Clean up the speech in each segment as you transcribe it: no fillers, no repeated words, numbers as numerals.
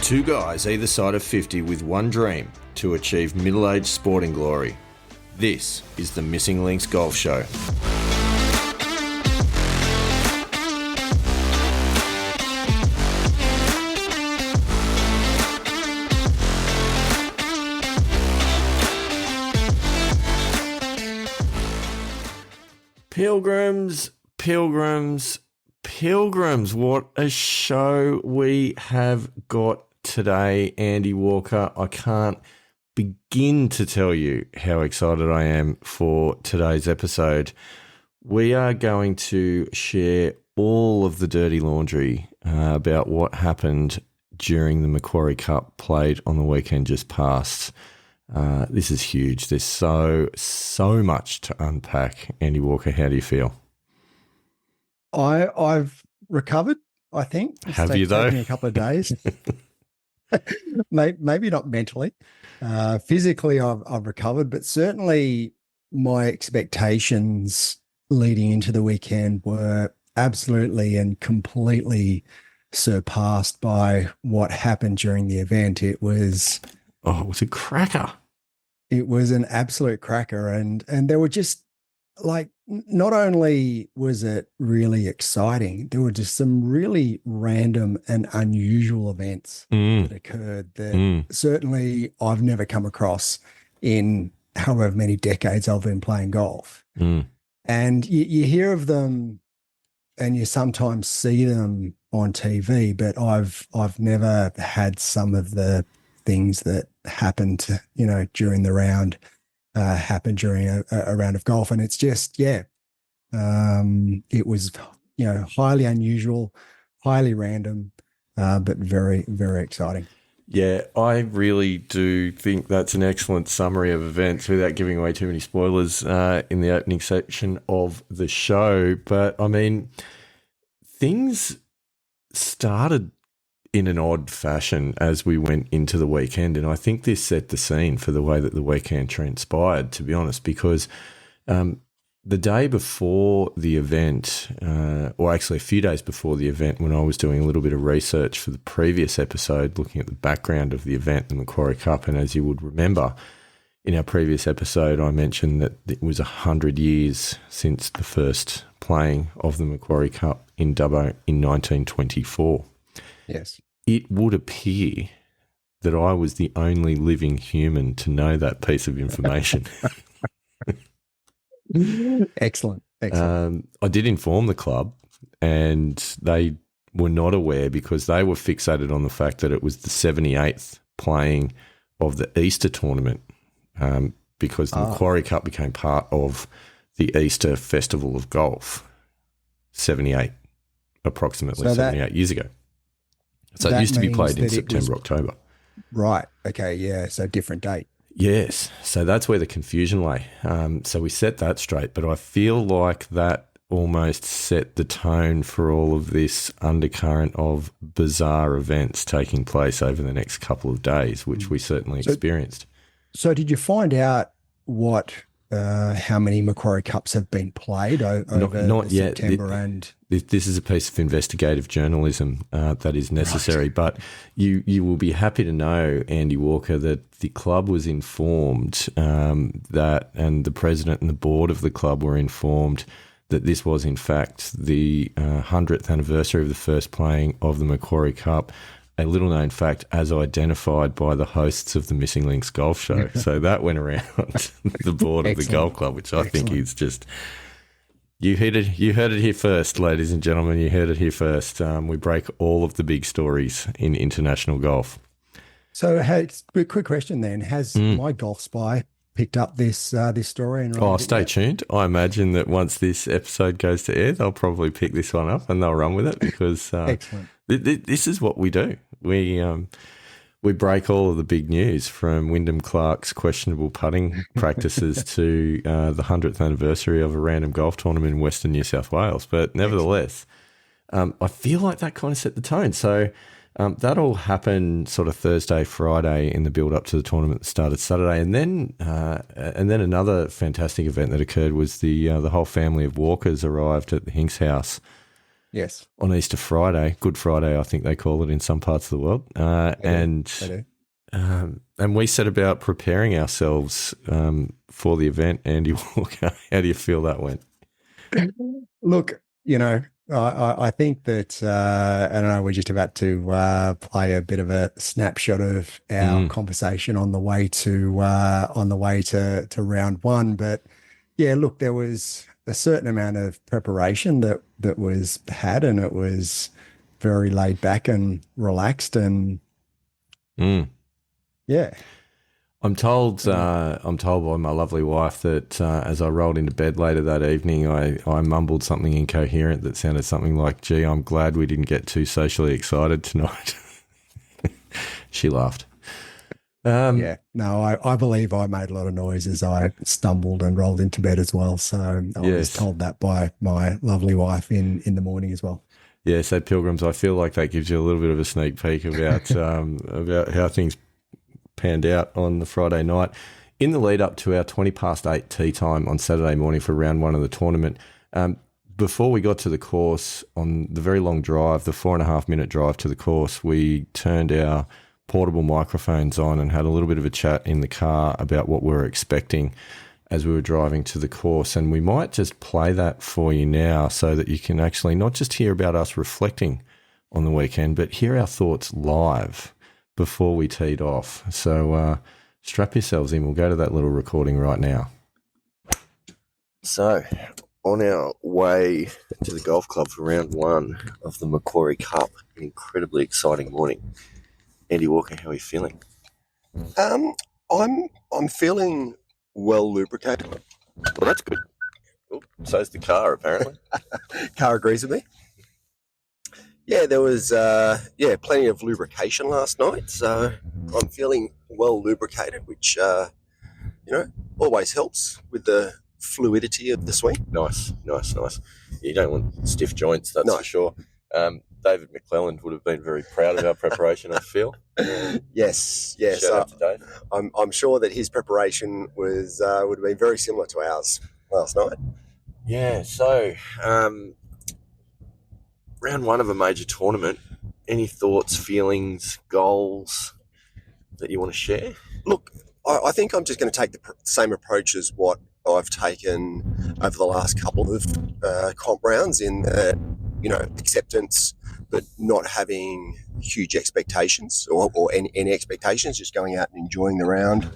Two guys either side of 50 with one dream to achieve middle-aged sporting glory. This is the Missing Links Golf Show. Pilgrims, pilgrims, pilgrims. What a show we have got today, Andy Walker. I can't begin to tell you how excited I am for today's episode. We are going to share all of the dirty laundry about what happened during the Macquarie Cup played on the weekend just past. This is huge. There's so much to unpack. Andy Walker, how do you feel? I've recovered, I think. Have you, though? Taken me a couple of days. Maybe not mentally. Physically, I've recovered, but certainly my expectations leading into the weekend were absolutely and completely surpassed by what happened during the event. It was a cracker. It was an absolute cracker. And there were just like, not only was it really exciting, there were just some really random and unusual events that occurred that certainly I've never come across in however many decades I've been playing golf. And you hear of them and you sometimes see them on TV, but I've never had some of the things that happened, during the round, happen during a round of golf. And it's just, it was, highly unusual, highly random, but very, very exciting. Yeah, I really do think that's an excellent summary of events without giving away too many spoilers in the opening section of the show. But, I mean, things started in an odd fashion as we went into the weekend, and I think this set the scene for the way that the weekend transpired, to be honest, because the day before the event, or actually a few days before the event, when I was doing a little bit of research for the previous episode, looking at the background of the event, the Macquarie Cup, and as you would remember, in our previous episode, I mentioned that it was 100 years since the first playing of the Macquarie Cup in Dubbo in 1924. Yes. It would appear that I was the only living human to know that piece of information. Excellent. I did inform the club, and they were not aware because they were fixated on the fact that it was the 78th playing of the Easter tournament, because the Macquarie Cup became part of the Easter Festival of Golf, approximately 78 years ago. So it used to be played in September, October. Right. Okay. Yeah. So different date. Yes. So that's where the confusion lay. So we set that straight, but I feel like that almost set the tone for all of this undercurrent of bizarre events taking place over the next couple of days, which we certainly experienced. So did you find out how many Macquarie Cups have been played over not yet. September? This is a piece of investigative journalism that is necessary, right. But you will be happy to know, Andy Walker, that the club was informed and the president and the board of the club were informed that this was in fact the 100th anniversary of the first playing of the Macquarie Cup. A little known fact, as identified by the hosts of the Missing Links Golf Show. So that went around the board of the golf club, which I think is just, you heard it here first, ladies and gentlemen. You heard it here first. We break all of the big stories in international golf. So, quick question then: has my Golf Spy picked up this story? And stay tuned. I imagine that once this episode goes to air, they'll probably pick this one up and they'll run with it because excellent. This is what we do. We break all of the big news, from Wyndham Clark's questionable putting practices to the 100th anniversary of a random golf tournament in Western New South Wales. But nevertheless, I feel like that kind of set the tone. So that all happened sort of Thursday, Friday in the build up to the tournament that started Saturday, and then another fantastic event that occurred was the whole family of Walkers arrived at the Hinks house Yes. on Easter Friday, Good Friday, I think they call it in some parts of the world. They do. And we set about preparing ourselves for the event. Andy Walker, how do you feel that went? Look, I think that I don't know. We're just about to play a bit of a snapshot of our conversation on the way to round one. But yeah, look, there was a certain amount of preparation that was had, and it was very laid back and relaxed, and yeah. I'm told by my lovely wife that as I rolled into bed later that evening, I mumbled something incoherent that sounded something like, "Gee, I'm glad we didn't get too socially excited tonight." She laughed. Yeah, no, I believe I made a lot of noise as I stumbled and rolled into bed as well. So I was told that by my lovely wife in the morning as well. Yeah, so Pilgrims, I feel like that gives you a little bit of a sneak peek about about how things panned out on the Friday night. In the lead up to our 8:20 tee time on Saturday morning for round one of the tournament, before we got to the course on the very long drive, the 4.5-minute drive to the course, we turned our portable microphones on and had a little bit of a chat in the car about what we were expecting as we were driving to the course. And we might just play that for you now so that you can actually not just hear about us reflecting on the weekend, but hear our thoughts live before we teed off. So strap yourselves in. We'll go to that little recording right now. So, on our way to the golf club for round one of the Macquarie Cup, an incredibly exciting morning. Andy Walker, how are you feeling? I'm feeling well lubricated. Well, that's good. Oh, so's the car, apparently. Car agrees with me. Yeah, there was plenty of lubrication last night, so I'm feeling well lubricated, which always helps with the fluidity of the swing. Nice. You don't want stiff joints, that's for sure. David McClelland would have been very proud of our preparation, I feel. Yes. Shout out to Dave. I'm sure that his preparation would have been very similar to ours last night. Yeah, so round one of a major tournament. Any thoughts, feelings, goals that you want to share? Look, I think I'm just going to take the same approach as what I've taken over the last couple of comp rounds in acceptance, but not having huge expectations or any expectations, just going out and enjoying the round.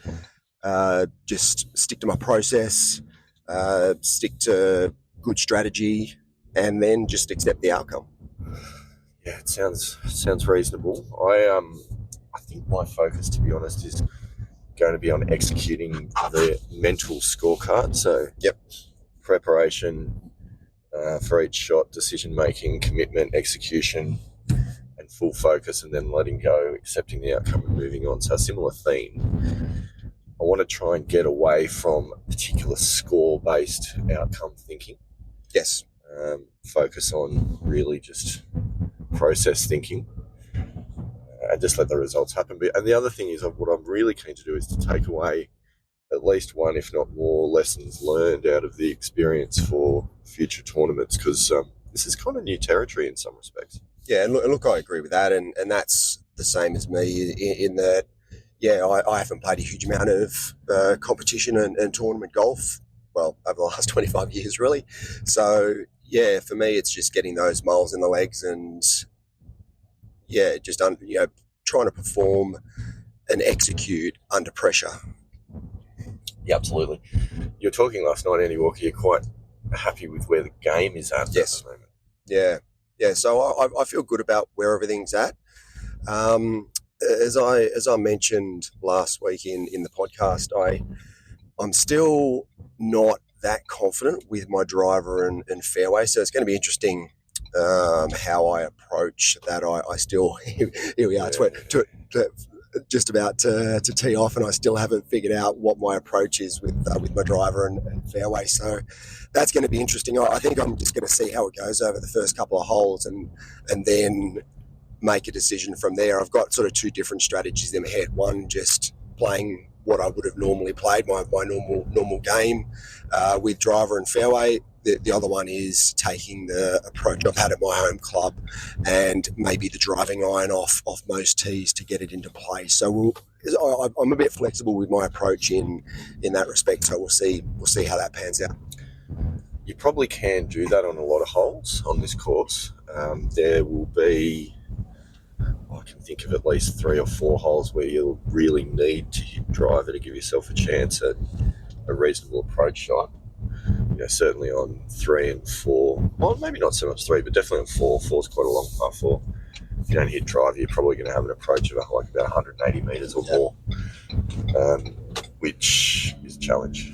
Just stick to my process, stick to good strategy, and then just accept the outcome. Yeah, it sounds reasonable. I think my focus, to be honest, is going to be on executing the mental scorecard. So, preparation for each shot, decision making, commitment, execution, and full focus, and then letting go, accepting the outcome, and moving on. So, a similar theme. I want to try and get away from particular score-based outcome thinking. Yes. Focus on really just process thinking and just let the results happen. And the other thing is, what I'm really keen to do is to take away at least one, if not more, lessons learned out of the experience for future tournaments, because this is kind of new territory in some respects. Yeah, and look, I agree with that, and that's the same as me in that, I haven't played a huge amount of competition and tournament golf, well, over the last 25 years, really. So, for me, it's just getting those miles in the legs and, just trying to perform and execute under pressure. Yeah, absolutely. You were talking last night, Andy Walker, you're quite happy with where the game is at the moment. Yeah. So I feel good about where everything's at. As I mentioned last week in the podcast, I'm still not that confident with my driver and fairway. So it's going to be interesting how I approach that. I still here we are. Just about to tee off, and I still haven't figured out what my approach is with my driver and fairway. So that's going to be interesting. I think I'm just going to see how it goes over the first couple of holes, and then make a decision from there. I've got sort of two different strategies in my head. One, just playing what I would have normally played, my normal game with driver and fairway. the other one is taking the approach I've had at my home club and maybe the driving iron off most tees to get it into play. So I'm a bit flexible with my approach in that respect. So we'll see how that pans out. You probably can do that on a lot of holes on this course. There will be, I can think of at least 3 or 4 holes where you'll really need to hit driver to give yourself a chance at a reasonable approach shot. Certainly on 3 and 4. Well, maybe not so much 3, but definitely on 4. 4's quite a long par 4. If you don't hit driver, you're probably going to have an approach of like about 180 metres or more, which is a challenge.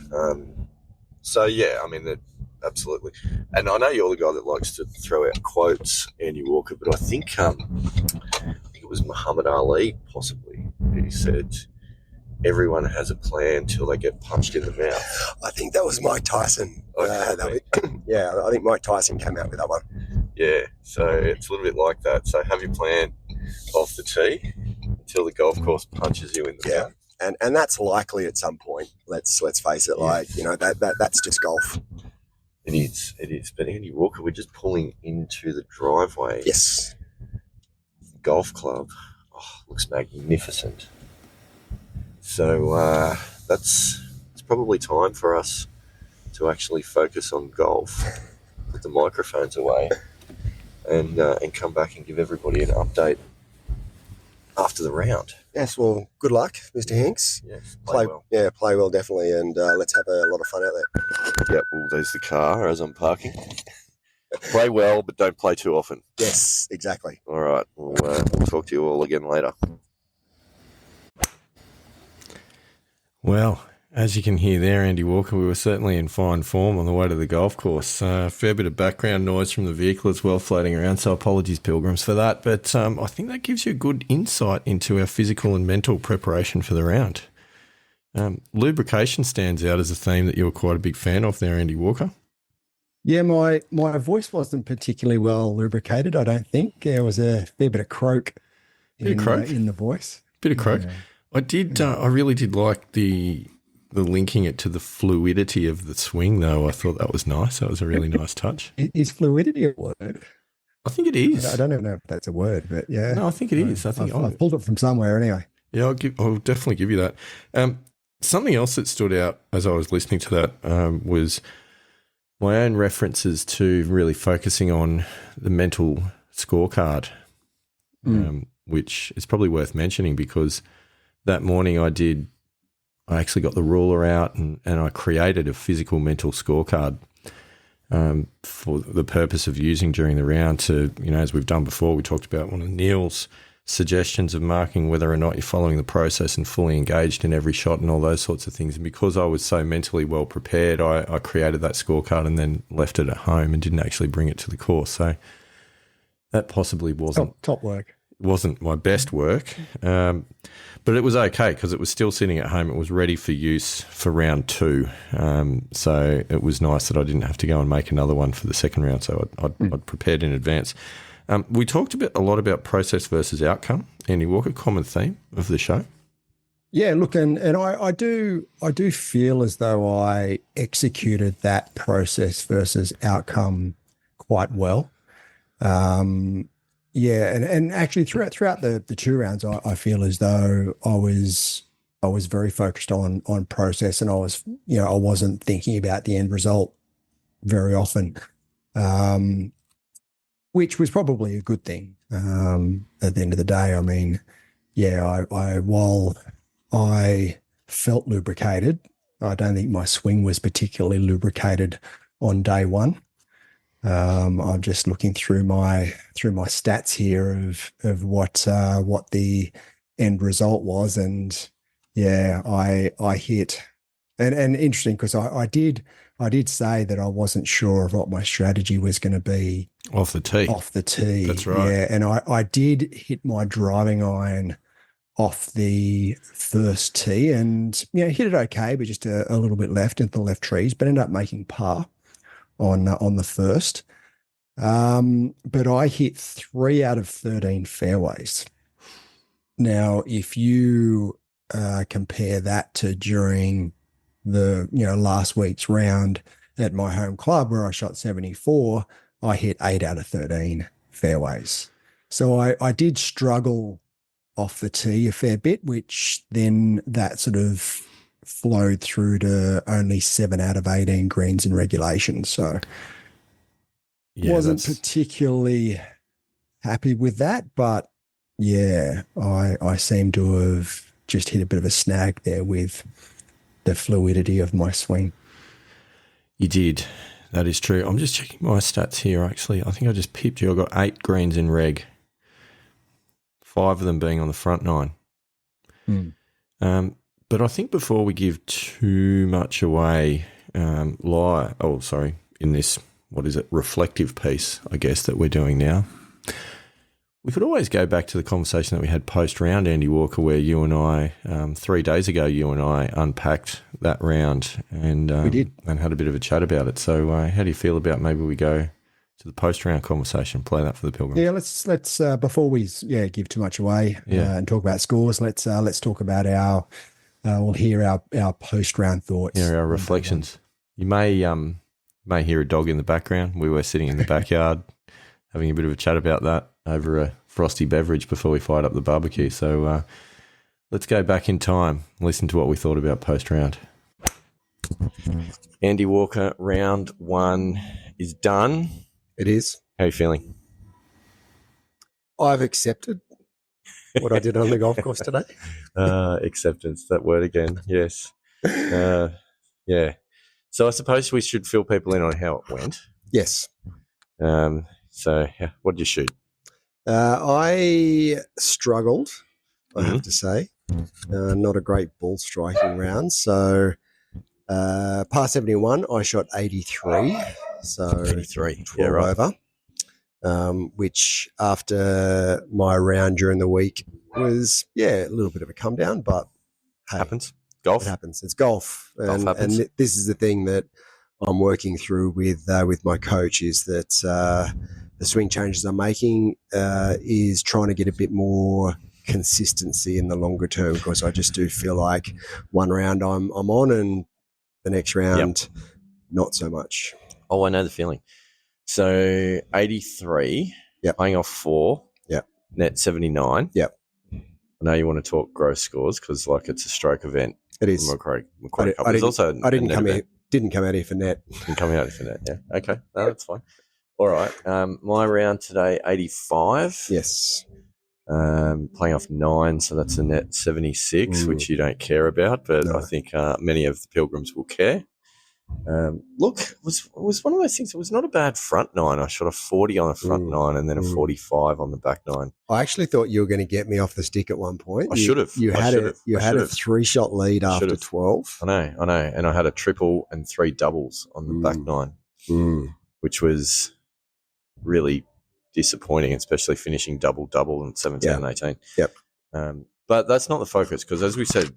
So, yeah, I mean, absolutely. And I know you're the guy that likes to throw out quotes, Andy Walker, but I think it was Muhammad Ali, possibly, who said, everyone has a plan till they get punched in the mouth. I think that was Mike Tyson. Okay. I think Mike Tyson came out with that one. Yeah, so it's a little bit like that. So have your plan off the tee until the golf course punches you in the mouth. And that's likely at some point. Let's face it. That's just golf. It is. But Andy Walker, we're just pulling into the driveway. Yes. Golf club. Looks magnificent. So it's probably time for us to actually focus on golf, put the microphones away, and come back and give everybody an update after the round. Yes, well, good luck, Mr. Hinks. Yes, play well. Yeah, play well, definitely, and let's have a lot of fun out there. Yep, well, there's the car as I'm parking. Play well, but don't play too often. Yes, exactly. All right, we'll talk to you all again later. Well, as you can hear there, Andy Walker, we were certainly in fine form on the way to the golf course. A fair bit of background noise from the vehicle as well floating around, so apologies, pilgrims, for that. But I think that gives you a good insight into our physical and mental preparation for the round. Lubrication stands out as a theme that you were quite a big fan of there, Andy Walker. Yeah, my voice wasn't particularly well lubricated, I don't think. There was a fair bit of croak in the voice. Bit of croak. Yeah. I really did like the linking it to the fluidity of the swing, though. I thought that was nice. That was a really nice touch. Is fluidity a word? I think it is. I don't even know if that's a word, but yeah. No, I think it is. I pulled it from somewhere anyway. Yeah, I'll definitely give you that. Something else that stood out as I was listening to that was my own references to really focusing on the mental scorecard, which is probably worth mentioning because that morning I actually got the ruler out and I created a physical mental scorecard for the purpose of using during the round to, as we've done before, we talked about one of Neil's suggestions of marking whether or not you're following the process and fully engaged in every shot and all those sorts of things. And because I was so mentally well prepared, I created that scorecard and then left it at home and didn't actually bring it to the course. So that possibly wasn't top work. Wasn't my best work, but it was okay because it was still sitting at home. It was ready for use for round 2. So it was nice that I didn't have to go and make another one for the second round. So I'd prepared in advance. We talked a lot about process versus outcome. Andy Walker, common theme of the show. Yeah, look, and I do feel as though I executed that process versus outcome quite well. Yeah, and actually throughout the 2 rounds, I feel as though I was very focused on process, and I wasn't thinking about the end result very often, which was probably a good thing. At the end of the day, I mean, yeah, while I felt lubricated, I don't think my swing was particularly lubricated on day 1. I'm just looking through my stats here of what the end result was, and yeah, I hit, and interesting because I did say that I wasn't sure of what my strategy was going to be off the tee. That's right. Yeah, and I did hit my driving iron off the first tee, and hit it okay, but just a little bit left into the left trees, but ended up making par on the first. But I hit 3 out of 13 fairways. Now, if you compare that to during the last week's round, at my home club where I shot 74, I hit 8 out of 13 fairways. So I did struggle off the tee a fair bit, which then that sort of flowed through to only 7 out of 18 greens in regulation. So wasn't particularly happy with that, but yeah, I seem to have just hit a bit of a snag there with the fluidity of my swing. You did. That is true. I'm just checking my stats here, actually. I think I just pipped you. I got 8 greens in reg, 5 of them being on the front 9. But I think before we give too much away, in this, what is it, reflective piece, I guess, that we're doing now, we could always go back to the conversation that we had post-round, Andy Walker, where you and I, 3 days ago, you and I unpacked that round and we did, and had a bit of a chat about it. So how do you feel about maybe we go to the post-round conversation, play that for the Pilgrims? Yeah, let's before we give too much away and talk about scores, let's talk about we'll hear our post-round thoughts. Yeah, our reflections. You may hear a dog in the background. We were sitting in the backyard having a bit of a chat about that over a frosty beverage before we fired up the barbecue. So let's go back in time, listen to what we thought about post-round. Andy Walker, round 1 is done. It is. How are you feeling? I've accepted what I did on the golf course today. Acceptance, that word again. Yes. Yeah. So I suppose we should fill people in on how it went. Yes. So what did you shoot? I struggled, I have to say. Not a great ball striking round. So par 71, I shot 83. So 83. 12 over, which after my round during the week was, a little bit of a come down, but hey, happens. Golf. It happens. It's golf. Golf happens. And this is the thing that I'm working through with my coach, is that the swing changes I'm making is trying to get a bit more consistency in the longer term, because I just do feel like one round I'm on and the next round not so much. Oh, I know the feeling. So 83, playing off 4, net 79. Yep. I know you want to talk gross scores because it's a stroke event. It is. Macquarie Cup. I didn't come out here for net. Didn't come out here for net, yeah. Okay, no, that's fine. All right. My round today, 85. Yes. Playing off 9, so that's a net 76, which you don't care about, but no. I think many of the Pilgrims will care. Look, it was one of those things. It was not a bad front 9. I shot a 40 on the front 9 and then a 45 on the back 9. I actually thought you were going to get me off the stick at one point. I should have. You had a 3-shot lead after 12. I know. And I had a triple and 3 doubles on the back 9, which was really disappointing, especially finishing double in 17 and 18. Yep. But that's not the focus, because as we said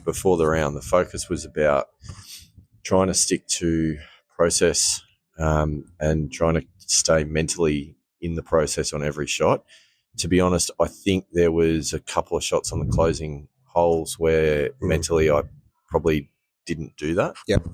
before the round, the focus was about trying to stick to process and trying to stay mentally in the process on every shot. To be honest, I think there was a couple of shots on the closing holes where mentally I probably didn't do that. Yep.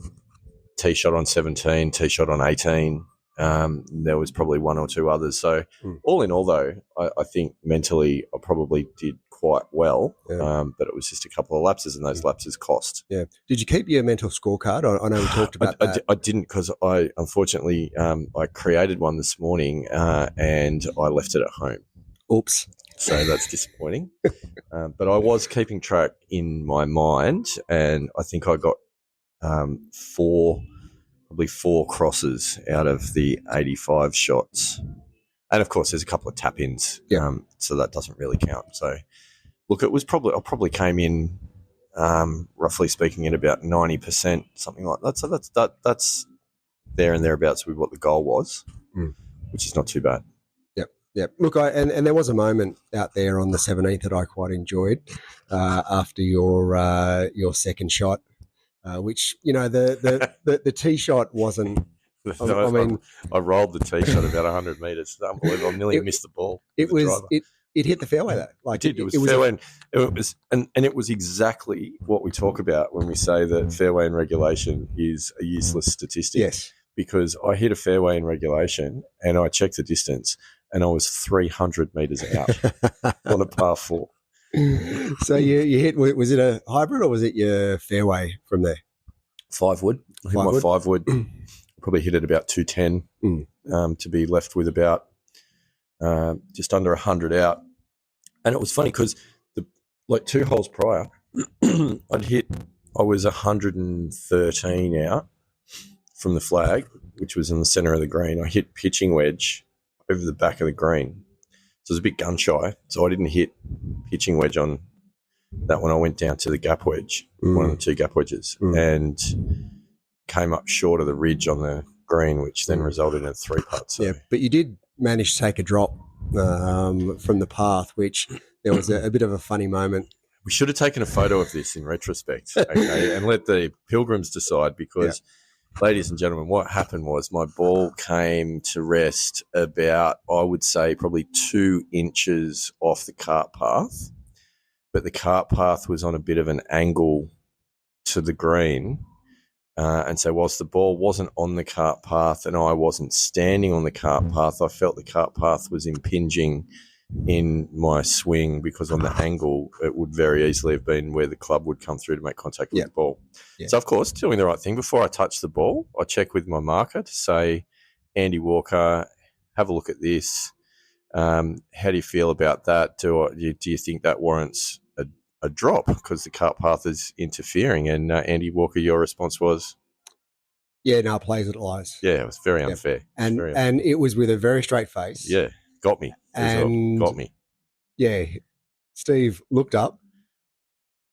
Tee shot on 17, tee shot on 18. There was probably 1 or 2 others. So all in all, though, I think mentally I probably did quite well, but it was just a couple of lapses, and those lapses cost. Yeah. Did you keep your mental scorecard? I know we talked about that. I didn't, because I unfortunately I created one this morning and I left it at home. Oops. So that's disappointing. But I was keeping track in my mind, and I think I got 4 crosses out of the 85 shots. And of course, there's a couple of tap-ins, so that doesn't really count. So, look, I probably came in, roughly speaking, at about 90%, something like that. So that's there and thereabouts with what the goal was, which is not too bad. Yep. Look, and there was a moment out there on the 17th that I quite enjoyed after your second shot, which the tee shot wasn't. I rolled the tee shot about 100 metres. It's unbelievable. I nearly missed the ball. It it hit the fairway though. Like It did. It was fairway, and it was exactly what we talk about when we say that fairway in regulation is a useless statistic. Yes. Because I hit a fairway in regulation and I checked the distance and I was 300 metres out on a par 4. So you hit, was it a hybrid or was it your fairway from there? 5 wood. I hit my 5 wood. Probably hit it about 210 to be left with about just under 100 out. And it was funny because 2 holes prior, I was 113 out from the flag, which was in the centre of the green. I hit pitching wedge over the back of the green. So it was a bit gun shy. So I didn't hit pitching wedge on that one. I went down to the gap wedge, one of the 2 gap wedges, and came up short of the ridge on the green, which then resulted in a 3-putt. So. Yeah, but you did manage to take a drop from the path, which there was a bit of a funny moment. We should have taken a photo of this in retrospect, okay, and let the pilgrims decide because, ladies and gentlemen, what happened was my ball came to rest about, I would say, probably 2 inches off the cart path, but the cart path was on a bit of an angle to the green. And so whilst the ball wasn't on the cart path and I wasn't standing on the cart path, I felt the cart path was impinging in my swing because on the angle, it would very easily have been where the club would come through to make contact with the ball. Yeah. So, of course, doing the right thing. Before I touch the ball, I check with my marker to say, Andy Walker, have a look at this. How do you feel about that? Do you think that warrants a drop because the cart path is interfering? And Andy Walker, your response was? Yeah, no, plays it lies. Yeah, it was very unfair. And it was with a very straight face. Yeah, got me. Got me. Yeah, Steve looked up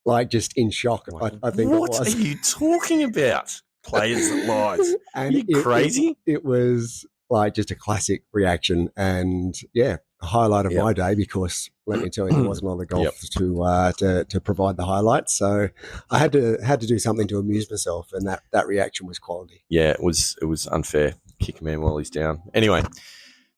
like just in shock. I think what are you talking about? Players that lies. And are you crazy? It was like just a classic reaction, and a highlight of my day because let me tell you, there wasn't a lot of golf to provide the highlights. So I had to do something to amuse myself, and that reaction was quality. Yeah, it was unfair. Kick a man while he's down. Anyway,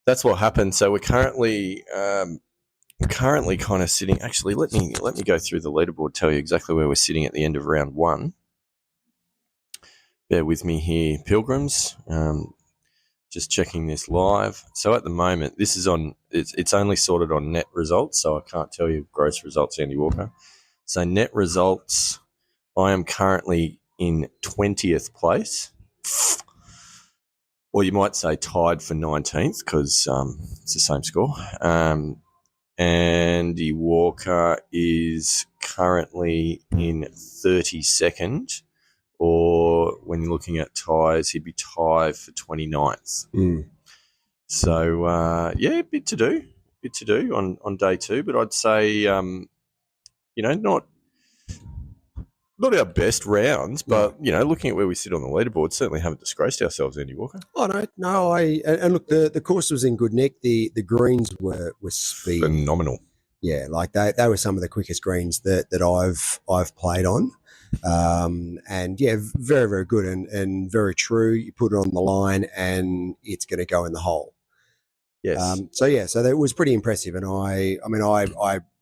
that's what happened. So we're currently kind of sitting. Actually, let me go through the leaderboard. Tell you exactly where we're sitting at the end of round 1. Bear with me here, pilgrims. Just checking this live. So at the moment, this is on. It's only sorted on net results, so I can't tell you gross results, Andy Walker. So net results, I am currently in 20th place. Or you might say tied for 19th because it's the same score. Andy Walker is currently in 32nd, or when you're looking at ties, he'd be tied for 29th. So, a bit to do on day 2, but I'd say, not our best rounds, but, looking at where we sit on the leaderboard, certainly haven't disgraced ourselves, Andy Walker. Oh, no. And look, the course was in good nick. The greens were speed. Phenomenal. Yeah, like they were some of the quickest greens that I've played on. And very, very good and very true. You put it on the line and it's going to go in the hole. Yes. So that was pretty impressive. And I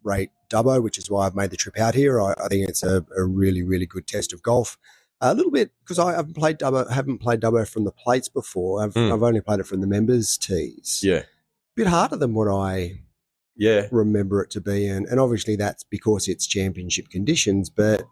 rate Dubbo, which is why I've made the trip out here. I think it's a really, really good test of golf. A little bit because I haven't played Dubbo from the plates before. I've only played it from the members' tees. Yeah. A bit harder than what I remember it to be. And obviously that's because it's championship conditions. But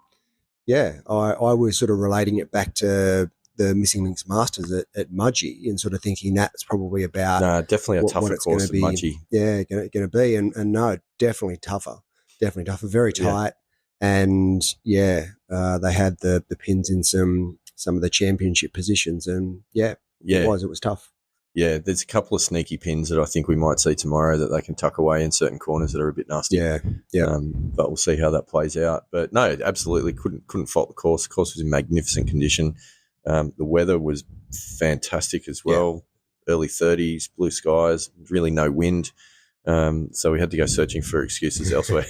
I was sort of relating it back to the Missing Links Masters at Mudgee and sort of thinking that's probably about definitely a tougher course than Mudgee. Yeah, going to be. And no, definitely tougher. Very tight. And they had the pins in some of the championship positions. And it was tough. Yeah, there's a couple of sneaky pins that I think we might see tomorrow that they can tuck away in certain corners that are a bit nasty. Yeah. But we'll see how that plays out. But no, absolutely couldn't fault the course. The course was in magnificent condition. The weather was fantastic as well. Yeah. Early 30s, blue skies, really no wind. So we had to go searching for excuses elsewhere.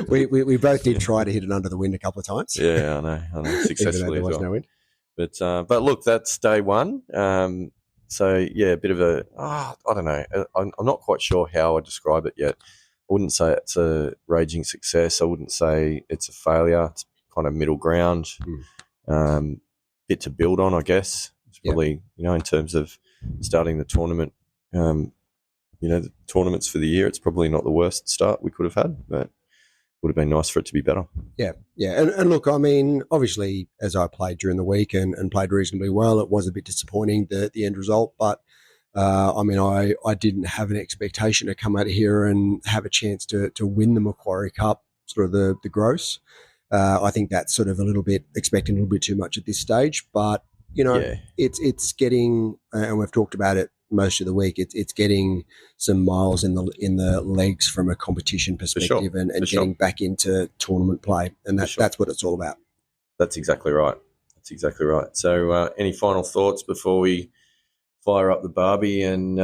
we both did try to hit it under the wind a couple of times. Yeah, I know, successfully there was as well. No wind. But look, that's day 1. So yeah, a bit of a I don't know. I'm not quite sure how I describe it yet. I wouldn't say it's a raging success. I wouldn't say it's a failure. It's kind of middle ground. Bit to build on, I guess. It's probably in terms of starting the tournament. The tournaments for the year. It's probably not the worst start we could have had, but would have been nice for it to be better. Yeah. And look, I mean, obviously, as I played during the week and played reasonably well, it was a bit disappointing, the end result. But, I mean, I didn't have an expectation to come out of here and have a chance to win the Macquarie Cup, sort of the gross. I think that's sort of expecting a little bit too much at this stage. But, it's getting, and we've talked about it most of the week, it's getting some miles in the legs from a competition perspective and getting back into tournament play. And that's what it's all about. That's exactly right. So any final thoughts before we fire up the Barbie and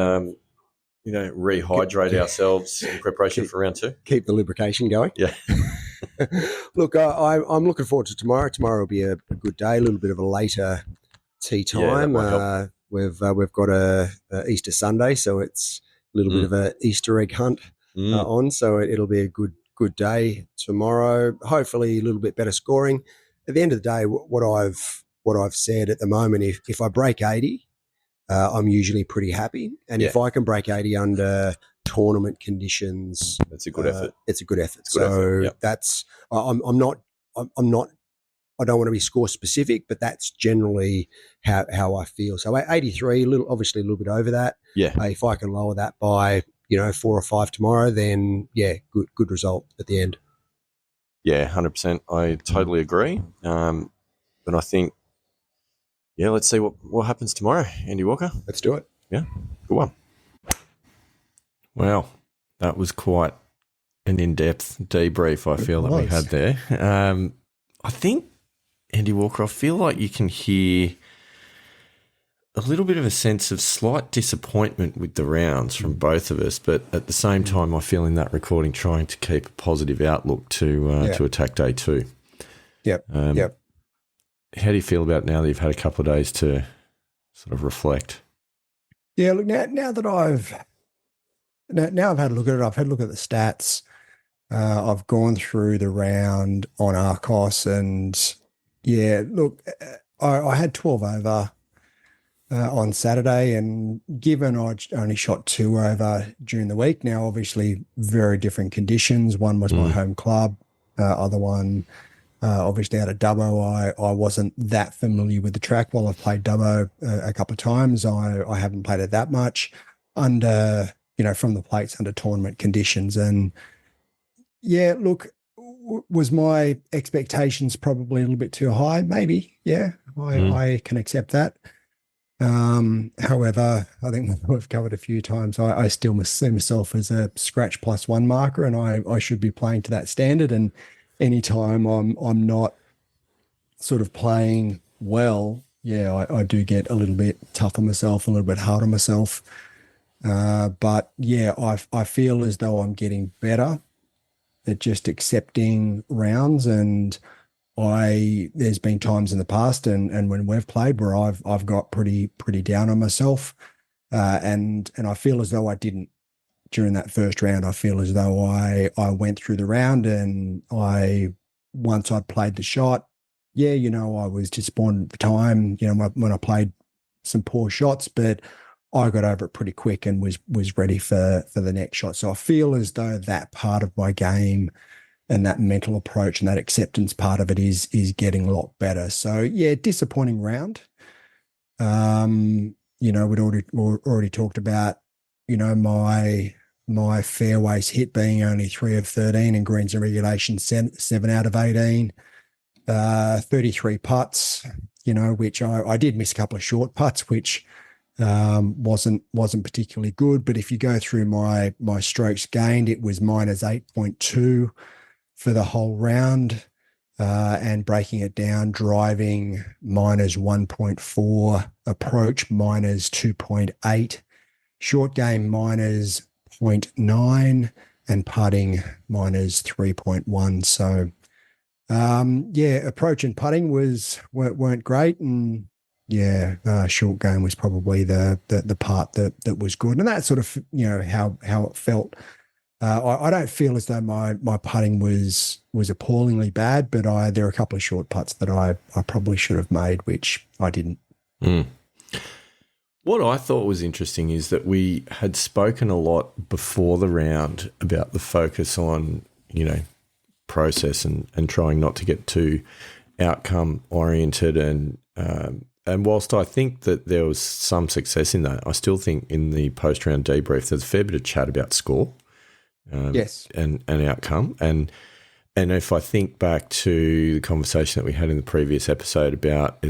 rehydrate ourselves in preparation for round 2? Keep the lubrication going. Yeah. Look, I'm looking forward to tomorrow. Tomorrow will be a good day, a little bit of a later tea time. We've got a Easter Sunday, so it's a little bit of a Easter egg hunt on. So it'll be a good day tomorrow. Hopefully, a little bit better scoring. At the end of the day, what I've said at the moment, if I break 80, I'm usually pretty happy. And if I can break 80 under tournament conditions, that's a good effort. It's a good effort. That's I'm not. I don't want to be score specific, but that's generally how I feel. So 83, obviously a little bit over that. Yeah. If I can lower that by 4 or 5 tomorrow, then good result at the end. Yeah, 100%. I totally agree. But I think, let's see what happens tomorrow, Andy Walker. Let's do it. Yeah, good one. Well, that was quite an in-depth debrief I feel that we had there. I think, Andy Walker, I feel like you can hear a little bit of a sense of slight disappointment with the rounds from both of us, but at the same time, I feel in that recording trying to keep a positive outlook to attack day 2. Yep. How do you feel about now that you've had a couple of days to sort of reflect? Yeah, look, now that I've had a look at it, I've had a look at the stats. I've gone through the round on Arcos and I had 12 over on Saturday, and given I only shot 2 over during the week, now obviously very different conditions. One was my home club, other one obviously out of Dubbo. I wasn't that familiar with the track. While I've played Dubbo a couple of times, I haven't played it that much under, from the plates under tournament conditions. And look, was my expectations probably a little bit too high? Maybe, I can accept that. However, I think we've covered a few times. I still see myself as a scratch +1 marker, and I should be playing to that standard. And anytime I'm not sort of playing well, I do get a little bit tough on myself, a little bit hard on myself. But I feel as though I'm getting better at just accepting rounds, and there's been times in the past and when we've played where I've got pretty down on myself, and I feel as though I didn't during that first round. I feel as though I went through the round, and once I'd played the shot, I was disappointed at the time, when I played some poor shots, but I got over it pretty quick and was ready for the next shot. So I feel as though that part of my game and that mental approach and that acceptance part of it is getting a lot better. So disappointing round. We'd already talked about, my fairways hit being only 3 of 13 and greens and regulation 7 out of 18, 33 putts, which I did miss a couple of short putts, which wasn't particularly good. But if you go through my strokes gained, it was -8.2 for the whole round, and breaking it down, driving -1.4, approach -2.8, short game -0.9, and putting -3.1. So approach and putting weren't great, and short game was probably the part that was good, and that sort of how it felt. I don't feel as though my putting was appallingly bad, but there are a couple of short putts that I probably should have made, which I didn't. Mm. What I thought was interesting is that we had spoken a lot before the round about the focus on, process and trying not to get too outcome oriented. And whilst I think that there was some success in that, I still think in the post-round debrief, there's a fair bit of chat about score yes, and outcome. And if I think back to the conversation that we had in the previous episode about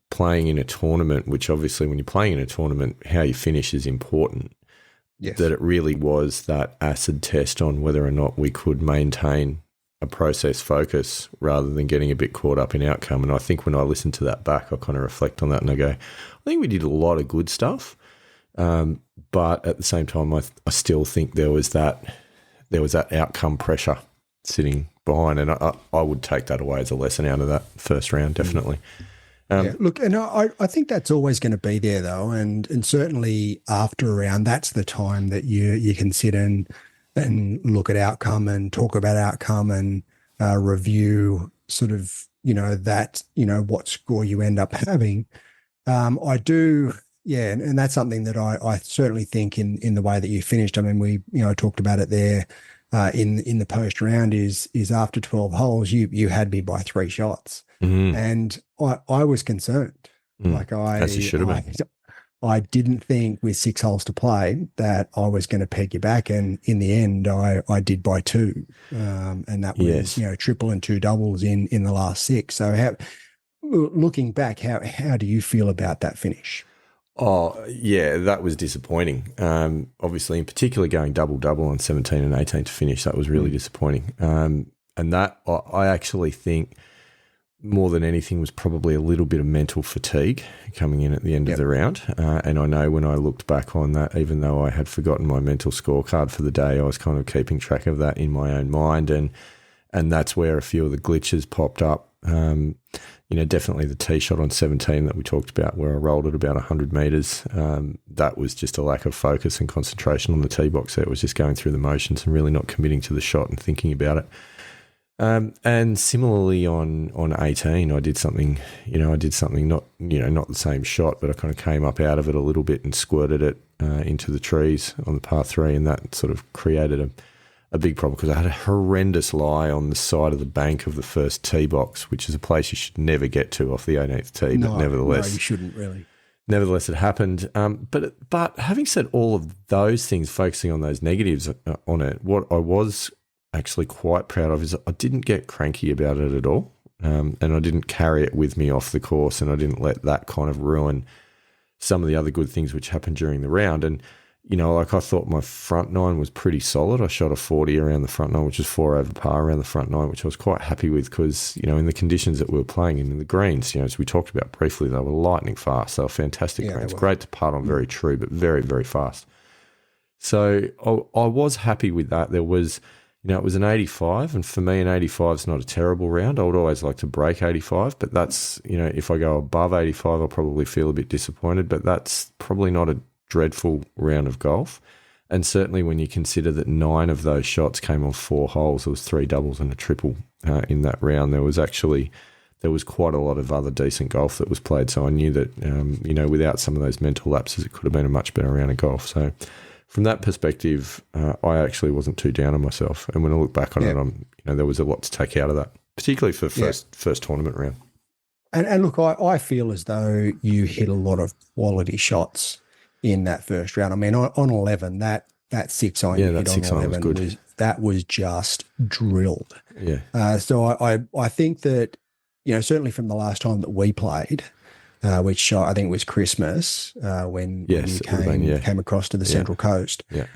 playing in a tournament, which obviously when you're playing in a tournament, how you finish is important. yes, That it really was that acid test on whether or not we could maintain a process focus rather than getting a bit caught up in outcome. And I think when I listen to that back, I kind of reflect on that and I go, I think we did a lot of good stuff. But at the same time, I still think there was that outcome pressure sitting behind. And I would take that away as a lesson out of that first round, definitely. Look, and I think that's always going to be there, though, and certainly after a round, that's the time that you can sit and look at outcome and talk about outcome and review sort of what score you end up having. I do, and that's something that I certainly think in the way that you finished. I mean, we talked about it there in the post round is after 12 holes you had me by 3 shots. Mm-hmm. And I was concerned. As you should have been. I didn't think with 6 holes to play that I was going to peg you back. And in the end, I did by 2. And that was, triple and 2 doubles in the last 6. So looking back, how do you feel about that finish? Oh, yeah, that was disappointing. Obviously, in particular, going double-double on 17 and 18 to finish, that was really disappointing. And that, I actually think, more than anything, was probably a little bit of mental fatigue coming in at the end of the round. And I know when I looked back on that, even though I had forgotten my mental scorecard for the day, I was kind of keeping track of that in my own mind. And that's where a few of the glitches popped up. Definitely the tee shot on 17 that we talked about where I rolled it about 100 metres. That was just a lack of focus and concentration on the tee box there. It was just going through the motions and really not committing to the shot and thinking about it. And similarly on 18, I did something not the same shot, but I kind of came up out of it a little bit and squirted it into the trees on the par 3, and that sort of created a big problem because I had a horrendous lie on the side of the bank of the first tee box, which is a place you should never get to off the 18th tee, but nevertheless. No, you shouldn't really. Nevertheless, it happened. But having said all of those things, focusing on those negatives on it, what I was actually quite proud of is I didn't get cranky about it at all, and I didn't carry it with me off the course, and I didn't let that kind of ruin some of the other good things which happened during the round. And I thought my front 9 was pretty solid. I shot a 40 around the front 9, which is 4 over par around the front 9, which I was quite happy with because, in the conditions that we were playing in the greens, as we talked about briefly, they were lightning fast. They were fantastic greens. Great to putt on, very true, but very, very fast. So I was happy with that. There was, it was an 85, and for me, an 85 is not a terrible round. I would always like to break 85, but that's, if I go above 85, I'll probably feel a bit disappointed, but that's probably not a dreadful round of golf. And certainly when you consider that 9 of those shots came on 4 holes, there was 3 doubles and a triple in that round. There was quite a lot of other decent golf that was played. So I knew that, without some of those mental lapses, it could have been a much better round of golf. So from that perspective, I actually wasn't too down on myself. And when I look back on it, there was a lot to take out of that, particularly for first tournament round. And look, I feel as though you hit a lot of quality shots in that first round. I mean, on 11, that 6 iron you hit on 11 was just drilled. Yeah. So I think that, certainly from the last time that we played, which I think was Christmas, when you came across to the Central Coast. Yeah.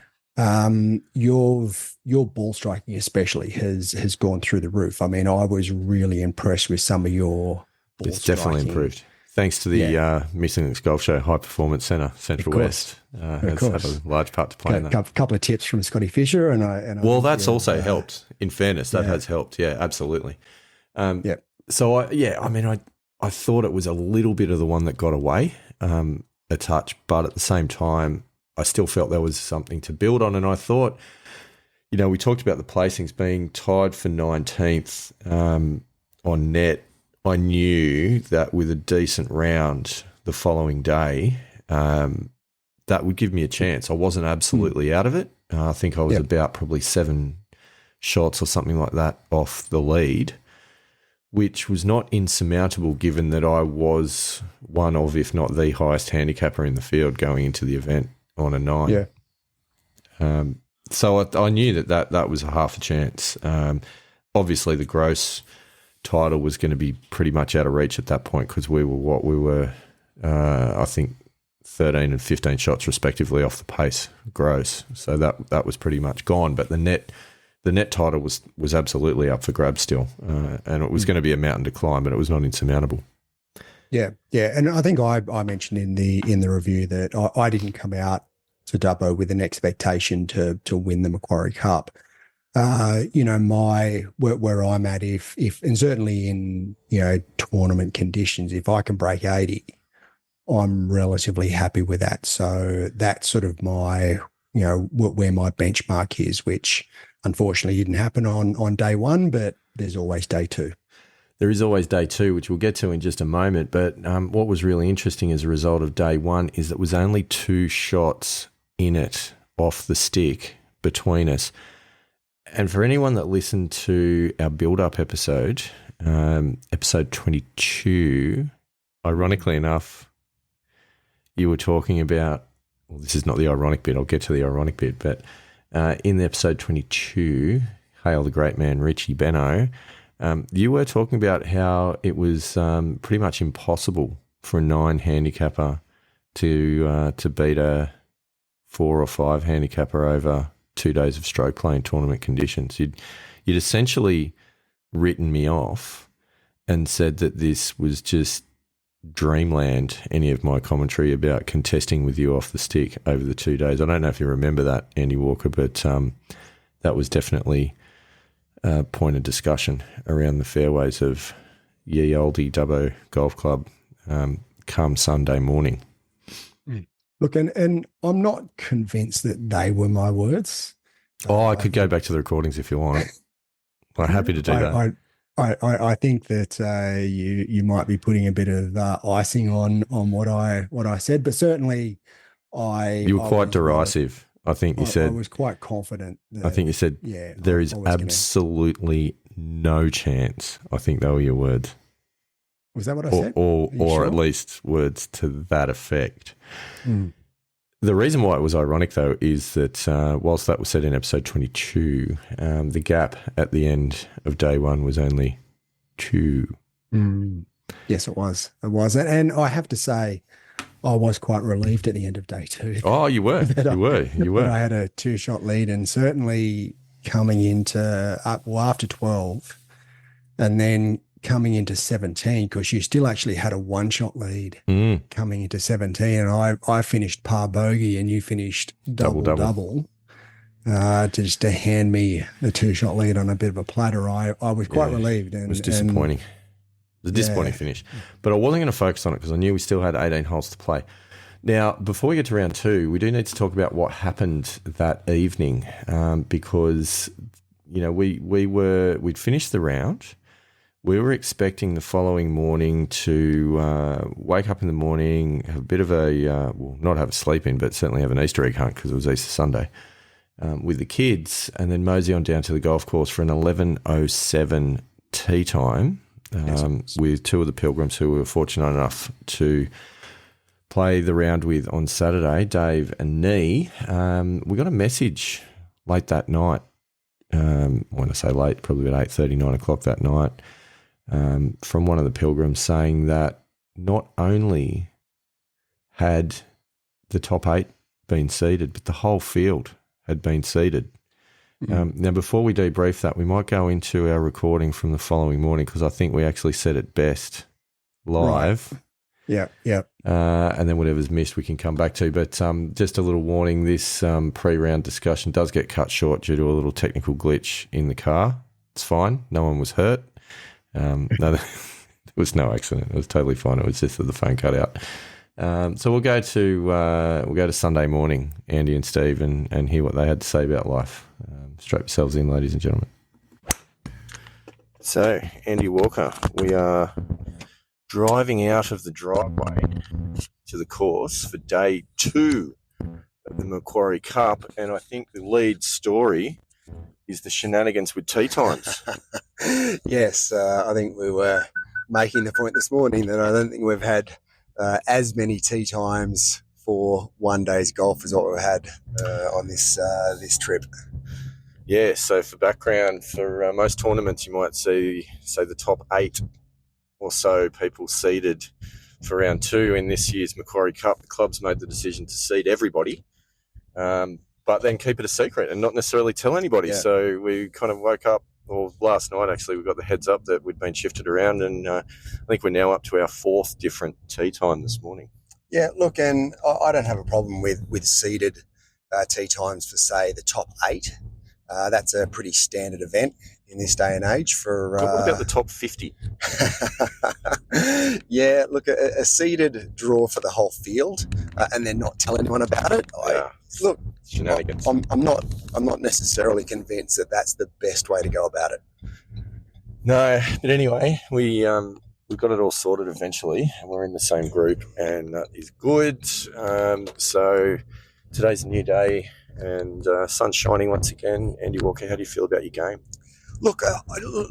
Your ball striking especially has gone through the roof. I mean, I was really impressed with some of your ball It's definitely striking. improved. Thanks to the Missing Links Golf Show High Performance Centre, Central West, has had a large part to play in that. A couple of tips from Scotty Fisher, Well, that's also helped. In fairness, that has helped. Yeah, absolutely. So I I thought it was a little bit of the one that got away a touch, but at the same time, I still felt there was something to build on. And I thought, we talked about the placings being tied for 19th on net. I knew that with a decent round the following day, that would give me a chance. I wasn't absolutely out of it. I think I was about probably 7 shots or something like that off the lead, which was not insurmountable given that I was one of, if not the highest handicapper in the field going into the event on a 9. Yeah. So I knew that was a half a chance. Obviously, the gross title was going to be pretty much out of reach at that point because we were, I think, 13 and 15 shots respectively off the pace gross. So that was pretty much gone. But the net title was absolutely up for grabs still, and it was going to be a mountain to climb, but it was not insurmountable. Yeah, and I think I mentioned in the review that I didn't come out to Dubbo with an expectation to win the Macquarie Cup. Where I'm at, if and certainly in tournament conditions, if I can break 80, I'm relatively happy with that. So that's sort of my where my benchmark is, which unfortunately didn't happen on day one, but there's always day 2. There is always day 2, which we'll get to in just a moment. But what was really interesting as a result of day 1 is that was only 2 shots in it off the stick between us. And for anyone that listened to our build-up episode, episode 22, ironically enough, you were talking about, well, this is not the ironic bit, I'll get to the ironic bit, but in the episode 22, Hail the Great Man, Richie Benno, you were talking about how it was pretty much impossible for a 9 handicapper to beat a 4 or 5 handicapper over 2 days of stroke play in tournament conditions. You'd essentially written me off and said that this was just dreamland, any of my commentary about contesting with you off the stick over the 2 days. I don't know if you remember that, Andy Walker, but that was definitely a point of discussion around the fairways of ye olde Dubbo Golf Club come Sunday morning. Look, and I'm not convinced that they were my words. I could go back to the recordings if you want. I'm happy to do that. I think that you might be putting a bit of icing on what I said, but certainly you were quite derisive. I think you said. I was quite confident. I think you said there is absolutely no chance. I think they were your words. Was that what I said? Or sure? At least words to that effect. Mm. The reason why it was ironic, though, is that whilst that was said in episode 22, the gap at the end of day 1 was only 2. Mm. Yes, it was. It was. And I have to say, I was quite relieved at the end of day 2. Oh, you were. You were. I had a 2-shot lead, and certainly coming into after 12 and then coming into 17, because you still actually had a 1-shot lead coming into 17, and I finished par bogey and you finished double. To hand me the 2-shot lead on a bit of a platter, I was quite relieved. And, it was disappointing. It was a disappointing finish. But I wasn't going to focus on it because I knew we still had 18 holes to play. Now, before we get to round 2, we do need to talk about what happened that evening because, we'd finished the round. We were expecting the following morning to wake up in the morning, have a bit of not have a sleep in, but certainly have an Easter egg hunt because it was Easter Sunday with the kids, and then mosey on down to the golf course for an 11:07 tee time with 2 of the pilgrims who were fortunate enough to play the round with on Saturday, Dave and Nee. We got a message late that night. When I say late, probably about 8:30, 9 o'clock that night, from one of the pilgrims saying that not only had the top 8 been seeded, but the whole field had been seeded. Now, before we debrief that, we might go into our recording from the following morning because I think we actually said it best live. Right. Yeah. And then whatever's missed, we can come back to. But just a little warning, this pre-round discussion does get cut short due to a little technical glitch in the car. It's fine. No one was hurt. No, was no accident. It was totally fine. It was just that the phone cut out. So we'll go to Sunday morning, Andy and Steve, and hear what they had to say about life. Strap yourselves in, ladies and gentlemen. So, Andy Walker, we are driving out of the driveway to the course for day 2 of the Macquarie Cup, and I think the lead story is the shenanigans with tee times. Yes, I think we were making the point this morning that I don't think we've had as many tee times for one day's golf as what we've had on this trip. Yeah, so for background, for most tournaments you might see, say, the top 8 or so people seeded for round 2. In this year's Macquarie Cup, the club's made the decision to seed everybody, but then keep it a secret and not necessarily tell anybody. Yeah. So we kind of woke up, or last night actually, we got the heads up that we'd been shifted around, and I think we're now up to our 4th different tee time this morning. Yeah, look, and I don't have a problem with seeded tee times for, say, the top 8. That's a pretty standard event in this day and age. For What about the top 50? Yeah, look, a seeded draw for the whole field, and then not tell anyone about it. Look, Shenanigans. I'm not necessarily convinced that that's the best way to go about it. No, but anyway, we got it all sorted eventually, and we're in the same group, and that is good. So today's a new day, and sun's shining once again. Andy Walker, how do you feel about your game? Look,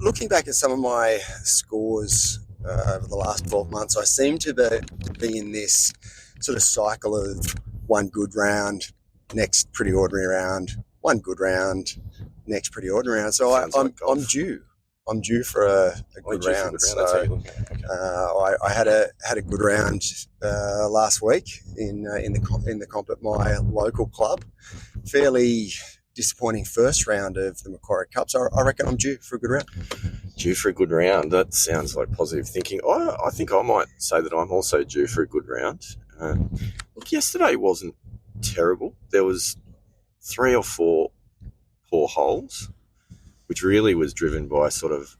looking back at some of my scores over the last 12 months, I seem to be in this sort of cycle of one good round, next pretty ordinary round, one good round, next pretty ordinary round. So I'm due. I'm due for a good round. So I had a good round last week in the comp at my local club. Fairly disappointing first round of the Macquarie Cup, so I reckon I'm due for a good round. Due for a good round. That sounds like positive thinking. I think I might say that I'm also due for a good round. Look, yesterday wasn't terrible. There was 3 or 4 poor holes, which really was driven by sort of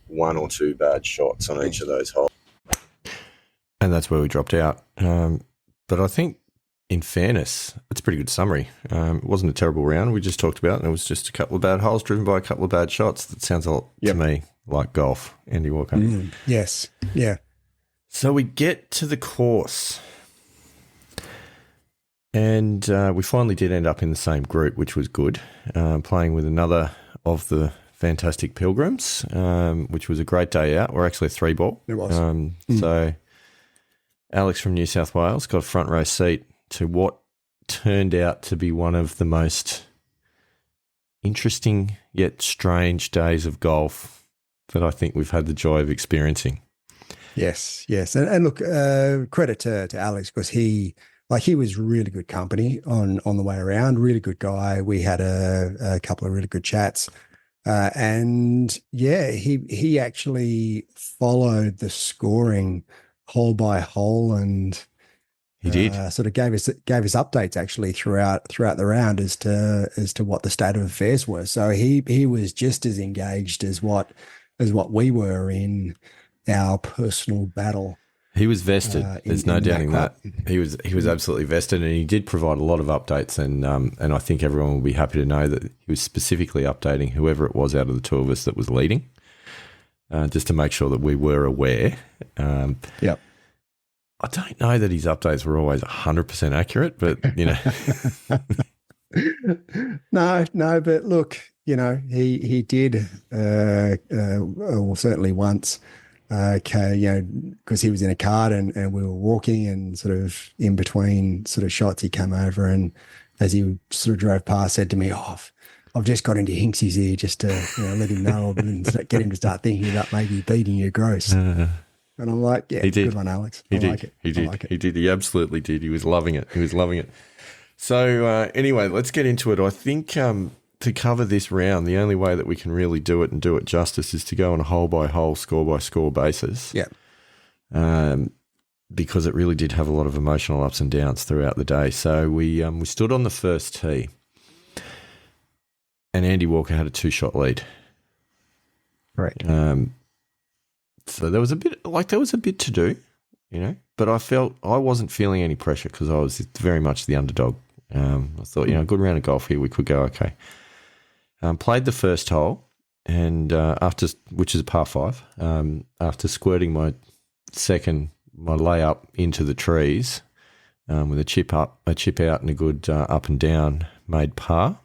1 or 2 bad shots on each of those holes. And that's where we dropped out. But I think, in fairness, it's a pretty good summary. It wasn't a terrible round we just talked about, and it was just a couple of bad holes driven by a couple of bad shots. That sounds a lot to me like golf, Andy Walker. Yes, yeah. So we get to the course, and we finally did end up in the same group, which was good, playing with another of the fantastic Pilgrims, which was a great day out. We're actually a 3-ball. It was. So Alex from New South Wales got a front row seat to what turned out to be one of the most interesting yet strange days of golf that I think we've had the joy of experiencing. Yes. And look, credit to Alex, because he was really good company on the way around, really good guy. We had a couple of really good chats. And yeah, he actually followed the scoring hole by hole, and he did sort of gave us updates actually throughout the round as to what the state of affairs were. So he was just as engaged as what we were in our personal battle. He was vested. There's no doubting that. He was absolutely vested, and he did provide a lot of updates. And I think everyone will be happy to know that he was specifically updating whoever it was out of the 2 of us that was leading, just to make sure that we were aware. Yep. I don't know that his updates were always 100% accurate, but you know. No, but look, you know, he did, well, certainly once. Because he was in a cart and we were walking, and sort of in between sort of shots, he came over, and as he sort of drove past, said to me, I've just got into Hinksy's ear just to let him know and get him to start thinking about maybe beating you gross. And I'm like, yeah, good one, Alex. He did. He absolutely did. He was loving it. So anyway, let's get into it. I think to cover this round, the only way that we can really do it and do it justice is to go on a hole-by-hole, score-by-score basis. Yeah. Because it really did have a lot of emotional ups and downs throughout the day. So we stood on the first tee, and Andy Walker had a 2-shot lead. Right. So there was a bit to do, but I wasn't feeling any pressure because I was very much the underdog. I thought, good round of golf here, we could go okay. Played the first hole, and which is a par 5, after squirting my layup into the trees with a chip out, and a good up and down, made par.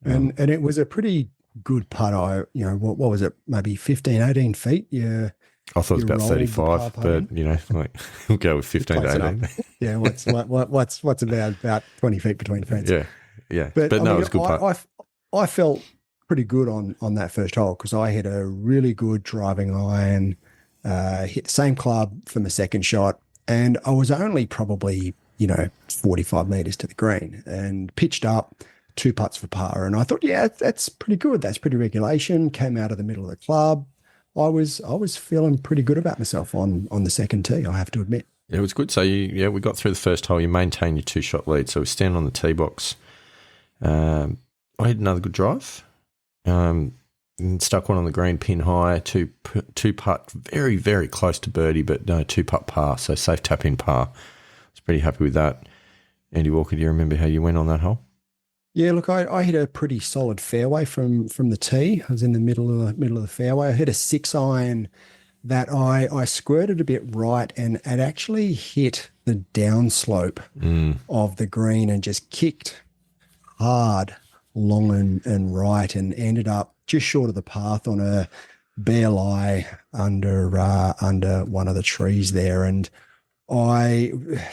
And it was a pretty good putt. What was it? Maybe 15, 18 feet. Yeah. I thought it was about 35, but we'll go with 15 to 18. Yeah. What's about 20 feet between the fence? Yeah. But no, it was a good putt. I felt pretty good on that first hole because I hit a really good driving iron, hit the same club for my second shot, and I was only probably 45 meters to the green and pitched up 2 putts for par. And I thought, yeah, that's pretty good. That's pretty regulation. Came out of the middle of the club. I was feeling pretty good about myself on the second tee, I have to admit. Yeah, it was good. So we got through the first hole. You maintain your 2-shot lead. So we stand on the tee box. I had another good drive. And stuck one on the green, pin high, two putt, very, very close to birdie, but no, 2-putt par. So safe tap in par. I was pretty happy with that. Andy Walker, do you remember how you went on that hole? Yeah, look, I hit a pretty solid fairway from the tee. I was in the middle of the fairway. I hit a 6-iron that I squirted a bit right, and it actually hit the downslope of the green and just kicked hard, long and right, and ended up just short of the path on a bare lie under one of the trees there. And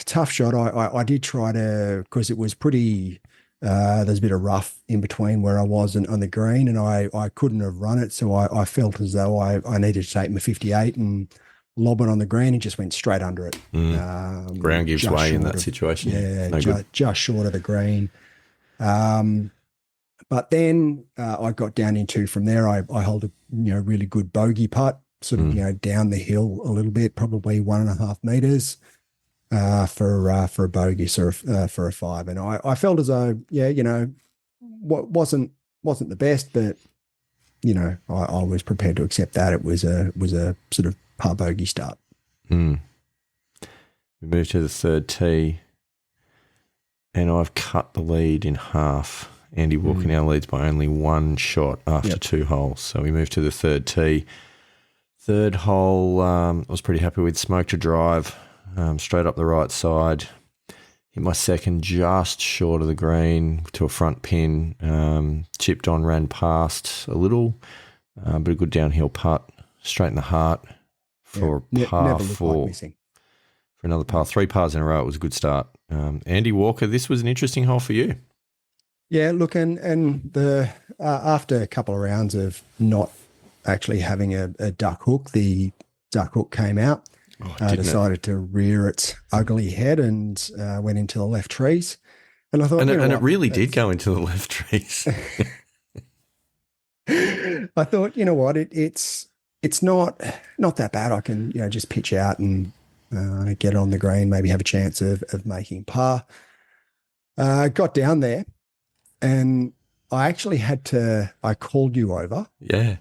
tough shot. I did try to, because it was pretty. There's a bit of rough in between where I was on the green, and I couldn't have run it. So I felt as though I needed to take my 58 and lob it on the green, and just went straight under it. Ground gives way in that situation. Yeah, just short of the green. But then I got down into, from there, I held a really good bogey putt, sort of down the hill a little bit, probably 1.5 meters. For a bogey, so for a 5, and I felt as though wasn't the best, but I was prepared to accept that. It was a sort of par bogey start. We moved to the third tee, and I've cut the lead in half. Andy Walker now leads by only 1 shot after 2 holes, so we moved to the third tee. Third hole, I was pretty happy with. Smoked a drive. Straight up the right side, hit my second just short of the green to a front pin, chipped on, ran past a little, but a good downhill putt, straight in the heart for par 4. Like for another par, 3 pars in a row. It was a good start. Andy Walker, this was an interesting hole for you. Yeah, look, and the after a couple of rounds of not actually having a duck hook, the duck hook came out. Decided to rear its ugly head and went into the left trees. And I thought, it really did go into the left trees. I thought, it's not that bad. I can just pitch out and get on the green, maybe have a chance of making par. Got down there, and I actually I called you over. Yeah.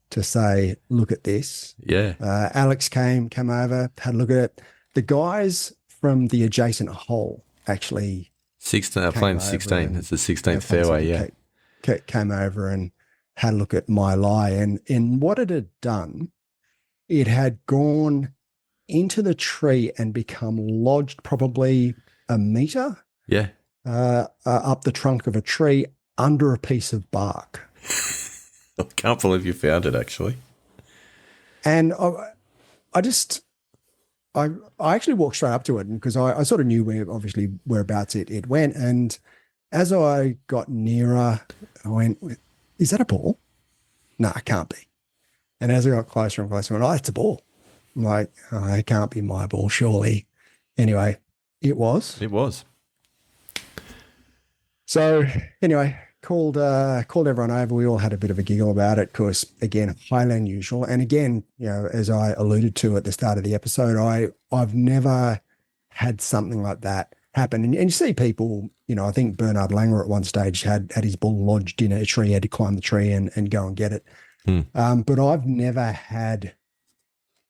To say, look at this. Yeah. Alex came over, had a look at it. The guys from the adjacent hole actually 16. Playing 16. It's the 16th fairway. Yeah. Came over and had a look at my lie, and what it had done, it had gone into the tree and become lodged probably a meter. Yeah. Up the trunk of a tree under a piece of bark. I can't believe you found it, actually. And I actually walked straight up to it, because I sort of knew whereabouts it went. And as I got nearer, I went, "Is that a ball? No, it can't be." And as I got closer and closer, I went, "Oh, it's a ball." I'm like, "Oh, it can't be my ball, surely." Anyway, it was. It was. So anyway, called everyone over. We all had a bit of a giggle about it, because again, highly unusual. And again, as I alluded to at the start of the episode, I've never had something like that happen. And you see people, I think Bernard Langer at one stage had his ball lodged in a tree, had to climb the tree and go and get it. But I've never had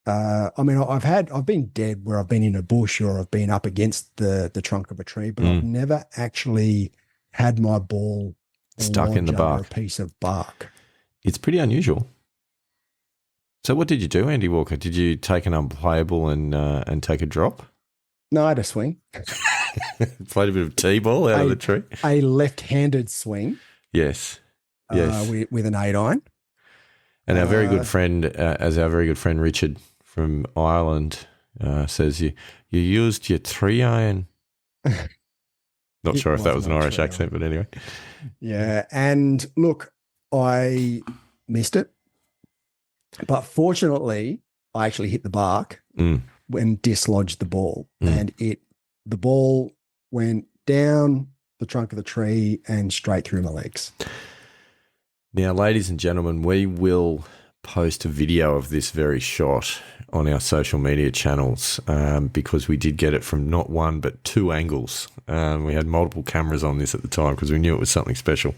I mean, I've been dead where I've been in a bush or I've been up against the trunk of a tree, but I've never actually had my ball stuck in the lodge under bark. a piece of bark. It's pretty unusual. So what did you do, Andy Walker? Did you take an unplayable and take a drop? No, I had a swing. Played a bit of T-ball out of the tree? A left-handed swing. Yes. With an 8-iron. And our very good friend, Richard from Ireland says, you used your 3-iron. Not sure if that was an Irish accent, but anyway. Yeah, and look, I missed it. But fortunately, I actually hit the bark and dislodged the ball. And the ball went down the trunk of the tree and straight through my legs. Now, ladies and gentlemen, we will post a video of this very shot on our social media channels because we did get it from not one but two angles. We had multiple cameras on this at the time because we knew it was something special.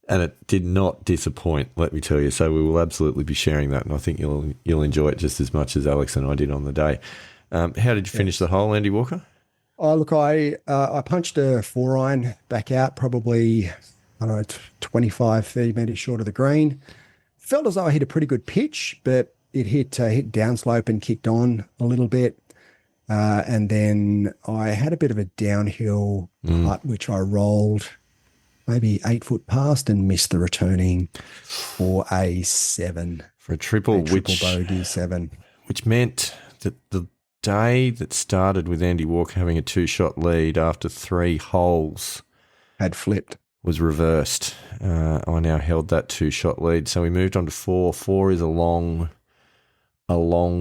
And it did not disappoint, let me tell you. So we will absolutely be sharing that, and I think you'll enjoy it just as much as Alex and I did on the day. How did you finish the hole, Andy Walker? Oh, look, I punched a 4-iron back out, probably, 25, 30 metres short of the green. Felt as though I hit a pretty good pitch, but it hit downslope and kicked on a little bit. And then I had a bit of a downhill putt, which I rolled maybe 8 foot past and missed the returning for a 7. For a triple bogey 7. Which meant that the day that started with Andy Walker having a 2-shot lead after 3 holes had flipped. Was reversed. I now held that 2-shot lead. So we moved on to 4. 4 is a long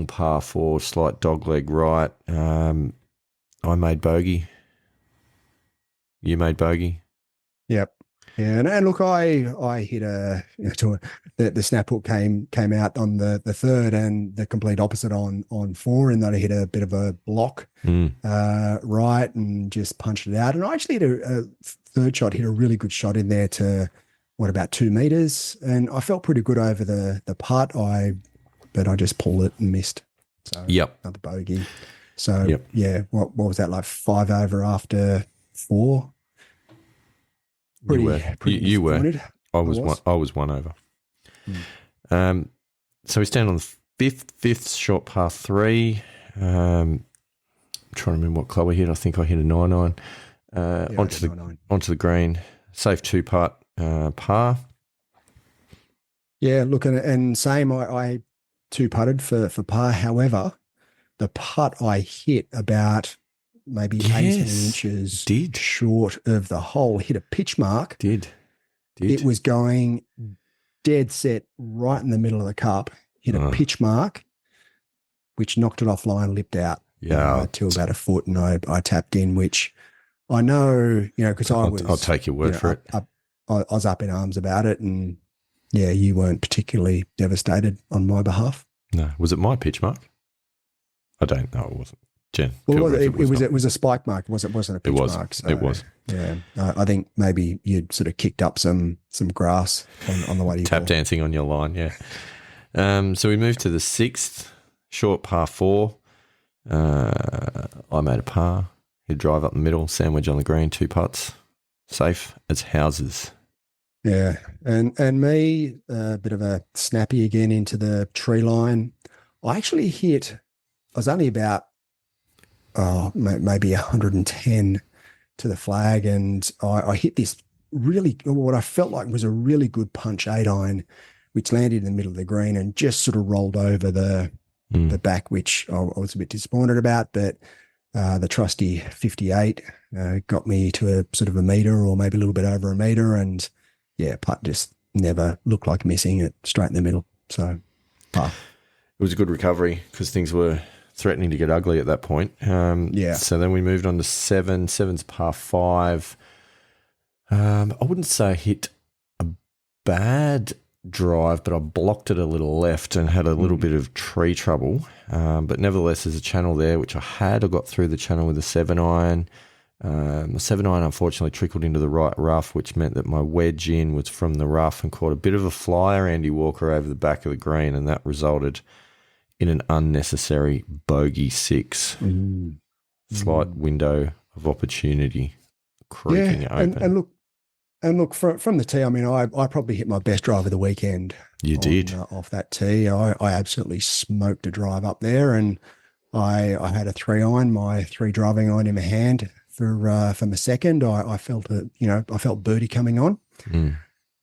par 4, slight dogleg right. I made bogey. You made bogey. Yep. Yeah, and look, I hit the snap hook came out on the 3rd, and the complete opposite on 4, and that I hit a bit of a block right and just punched it out. And I actually hit a 3rd shot, hit a really good shot in there to about 2 meters, and I felt pretty good over the putt. But I just pulled it and missed. So another bogey. So yeah, what was that, like 5 over after 4? Pretty you were. I was 1 over. So we stand on the fifth short par 3. I'm trying to remember what club I hit. I think I hit a 9-iron onto the green. Safe 2-putt par. Yeah, look, and same. I 2-putted for par. However, the putt I hit about maybe 18 inches short of the hole, hit a pitch mark. Did. It was going dead set right in the middle of the cup, hit a pitch mark, which knocked it offline, lipped out to about a foot, and I tapped in, which I know, because I'll take your word for it. I was up in arms about it, and yeah, you weren't particularly devastated on my behalf. No. Was it my pitch mark? I don't know. It wasn't. Jen. Well, it was a spike mark. It wasn't a pitch mark. So, it was. Yeah. I think maybe you'd sort of kicked up some grass on the way to your tap ball. dancing on your line, yeah. So we moved to the 6th, short par 4. I made a par. He'd drive up the middle, sandwich on the green, 2 putts. Safe as houses. Yeah. And me, a bit of a snappy again into the tree line. I actually hit, I was only about maybe 110 to the flag, and I hit this really, what I felt like was a really good punch 8-iron, which landed in the middle of the green and just sort of rolled over the back, which I was a bit disappointed about, but the trusty 58 got me to a sort of a metre or maybe a little bit over a metre, and yeah, putt just never looked like missing it, straight in the middle. So it was a good recovery because things were threatening to get ugly at that point. So then we moved on to 7. 7's par 5. I wouldn't say I hit a bad drive, but I blocked it a little left and had a little bit of tree trouble. But nevertheless, there's a channel there, which I got through the channel with a 7-iron. The 7-iron unfortunately trickled into the right rough, which meant that my wedge in was from the rough and caught a bit of a flyer, Andy Walker, over the back of the green, and that resulted in an unnecessary bogey 6. Slight window of opportunity creaking open. And look from the tee, I mean, I probably hit my best drive of the weekend. You did. Off that tee. I absolutely smoked a drive up there, and I had a 3-iron, my 3 driving iron in my hand for my second. I felt I felt birdie coming on,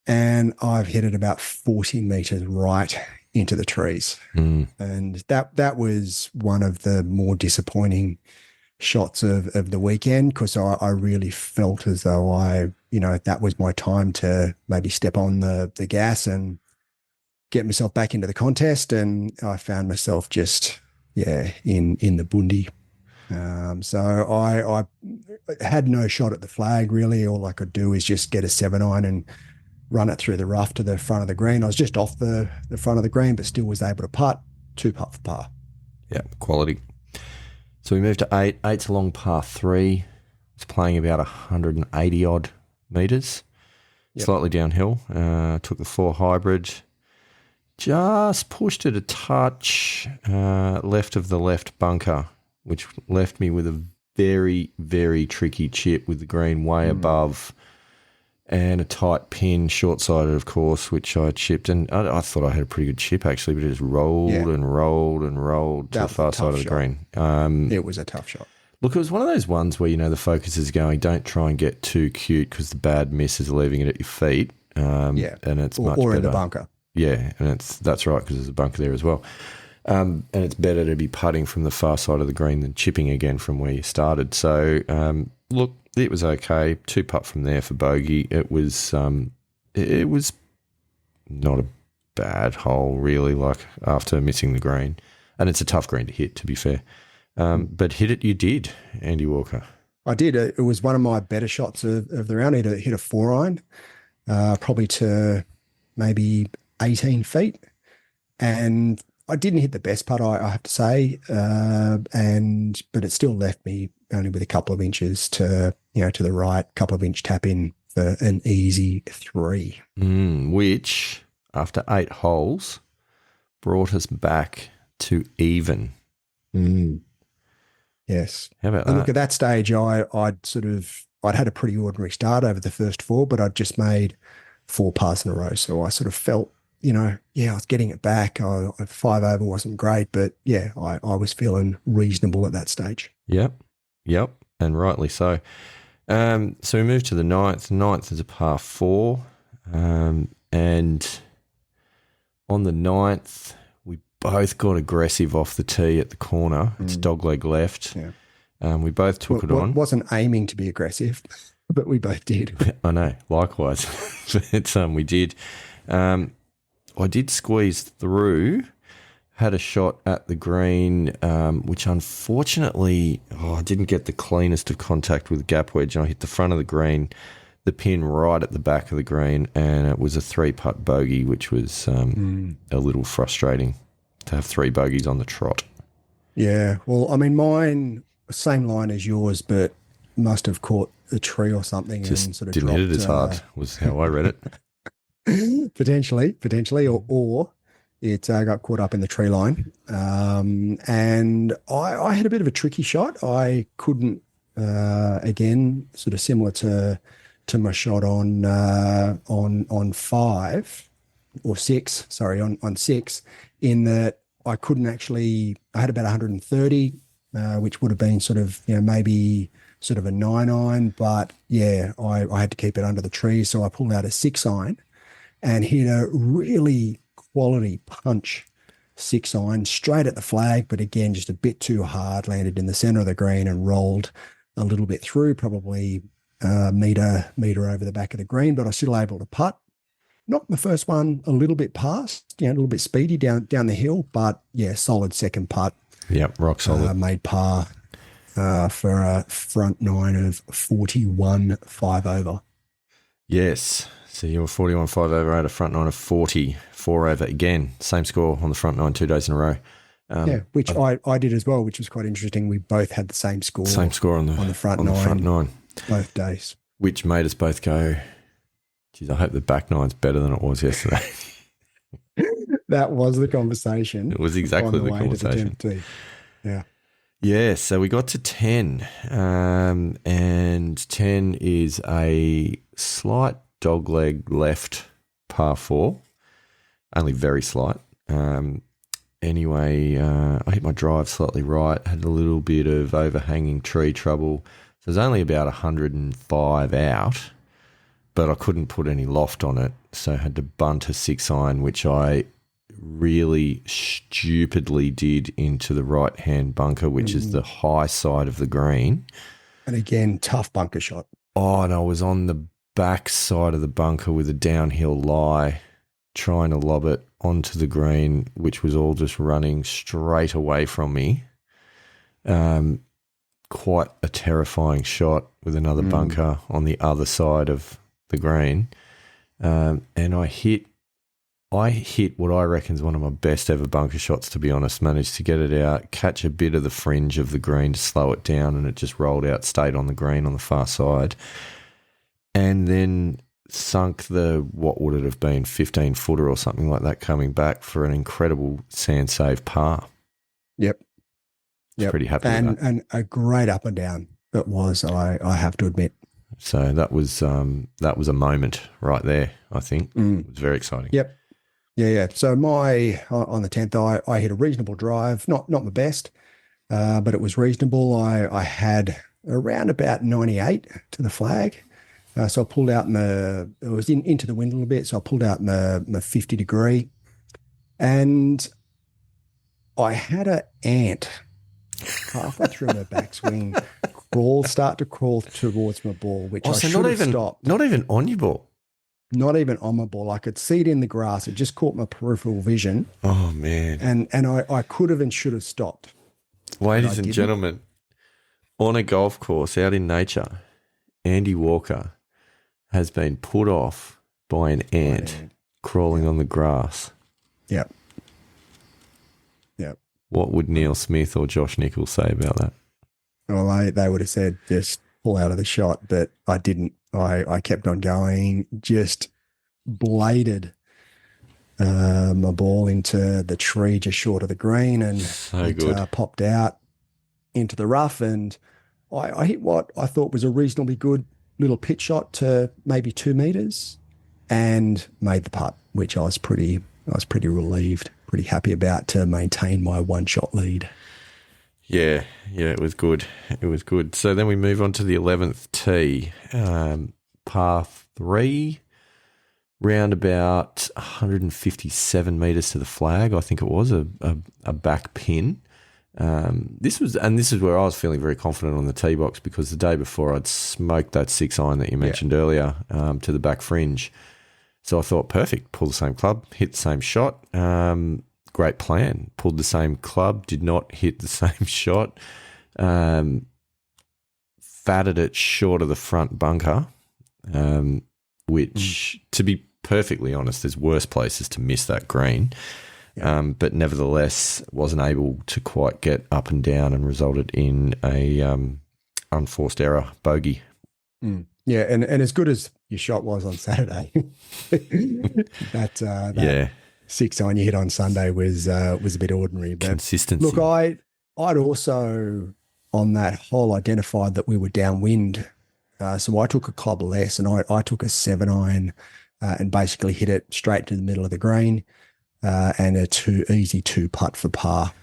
and I've hit it about 40 meters right into the trees, and that was one of the more disappointing shots of the weekend, because I really felt as though that was my time to maybe step on the gas and get myself back into the contest, and I found myself just in the bundy. So I had no shot at the flag really. All I could do is just get a 7-iron and run it through the rough to the front of the green. I was just off the front of the green, but still was able to putt, 2-putt for par. Yeah, quality. So we moved to 8. 8's a long par 3. It's playing about 180 odd meters, slightly downhill. Took the 4 hybrid. Just pushed it a touch left of the left bunker, which left me with a very, very tricky chip with the green way above, and a tight pin, short-sided, of course, which I chipped. And I thought I had a pretty good chip, actually, but it just rolled and rolled and rolled to the far side of the green. It was a tough shot. Look, it was one of those ones where, the focus is going, don't try and get too cute because the bad miss is leaving it at your feet. And it's much better. Or in the bunker. Yeah, and that's right, because there's a bunker there as well. And it's better to be putting from the far side of the green than chipping again from where you started. So, look, it was okay. 2-putt from there for bogey. It was not a bad hole, really, like after missing the green. And it's a tough green to hit, to be fair. But hit it you did, Andy Walker. I did. It was one of my better shots of the round. I hit a 4-iron, probably to maybe 18 feet. And I didn't hit the best putt, I have to say, but it still left me only with a couple of inches to the right, couple of inch tap in for an easy 3. Which, after 8 holes, brought us back to even. Yes. How about that? Look, at that stage, I'd had a pretty ordinary start over the first 4, but I'd just made 4 pars in a row, so I sort of felt, I was getting it back. 5 over wasn't great, but I was feeling reasonable at that stage. Yep, and rightly so. So we moved to the 9th. 9th is a par 4, and on the 9th, we both got aggressive off the tee at the corner. It's dogleg left. Yeah. We both took it on. Wasn't aiming to be aggressive, but we both did. I know, likewise. We did. I did squeeze through, had a shot at the green, which unfortunately, I didn't get the cleanest of contact with the gap wedge. I hit the front of the green, the pin right at the back of the green, and it was a 3-putt bogey, which was a little frustrating to have 3 bogeys on the trot. Yeah, well, I mean, mine, same line as yours, but must have caught a tree or something. Just and sort of didn't hit it as hard, was how I read it. Potentially, or it got caught up in the tree line. And I had a bit of a tricky shot. I couldn't, again, sort of similar to my shot on 5 or 6, sorry, on 6, in that I couldn't actually, I had about 130, which would have been sort of, maybe sort of a 9-iron, but I had to keep it under the tree. So I pulled out a 6-iron and hit a really quality punch 6-iron straight at the flag, but again, just a bit too hard, landed in the center of the green and rolled a little bit through, probably a meter over the back of the green, but I was still able to putt. Knocked my first one a little bit past, a little bit speedy down the hill, but solid second putt. Yep, rock solid. Made par for a front 9 of 41 5 over. Yes. So you were 41 5 over, had a front 9 of 40 4 over again. Same score on the front 9 2 days in a row. Which I did as well, which was quite interesting. We both had the same score. Same score on the front on nine. The front 9. Both days. Which made us both go, geez, I hope the back 9's better than it was yesterday. That was the conversation. It was exactly on the way to conversation. 10th tee. Yeah. Yeah, so we got to 10, and 10 is a slight dogleg left par 4, only very slight. Anyway, I hit my drive slightly right, had a little bit of overhanging tree trouble. So it was only about 105 out, but I couldn't put any loft on it, so I had to bunt a 6-iron, which I really stupidly did into the right-hand bunker, which is the high side of the green. And again, tough bunker shot. Oh, and I was on the back side of the bunker with a downhill lie, trying to lob it onto the green, which was all just running straight away from me. Quite a terrifying shot with another bunker on the other side of the green. And I hit what I reckon is one of my best ever bunker shots, to be honest. Managed to get it out, catch a bit of the fringe of the green to slow it down, and it just rolled out, stayed on the green on the far side. And then sunk what would it have been, 15-footer or something like that, coming back for an incredible sand save par. Yep. Pretty happy with that. And a great up and down it was, I have to admit. So that was a moment right there, I think. It was very exciting. Yep. Yeah. So on the 10th, I hit a reasonable drive, not my best, but it was reasonable. I had around about 98 to the flag. So I pulled out it was into the wind a little bit, so I pulled out my 50 degree, and I had an ant halfway through my backswing start to crawl towards my ball, which I should have stopped. Not even on your ball? Not even on my ball. I could see it in the grass. It just caught my peripheral vision. Oh, man. And I could have and should have stopped. Ladies and gentlemen, on a golf course out in nature, Andy Walker has been put off by an ant crawling on the grass. Yep. What would Neil Smith or Josh Nichols say about that? Well, they would have said just pull out of the shot, but I didn't. I kept on going, just bladed my ball into the tree just short of the green, and it popped out into the rough, and I hit what I thought was a reasonably good little pitch shot to maybe 2 meters, and made the putt, which I was pretty relieved, pretty happy about, to maintain my 1-shot lead. Yeah, it was good. It was good. So then we move on to the 11th tee, par 3, round about 157 metres to the flag. I think it was a back pin. This is where I was feeling very confident on the tee box, because the day before I'd smoked that 6-iron that you mentioned earlier to the back fringe. So I thought, perfect, pull the same club, hit the same shot. Great plan. Pulled the same club, did not hit the same shot. Fatted it short of the front bunker, which, to be perfectly honest, there's worse places to miss that green. But nevertheless, wasn't able to quite get up and down, and resulted in a unforced error bogey. Yeah, and as good as your shot was on Saturday, that 6-iron you hit on Sunday was a bit ordinary. But consistency. Look, I'd also on that hole identified that we were downwind, so I took a club less, and I took a 7-iron and basically hit it straight to the middle of the green, and a easy 2-putt for par.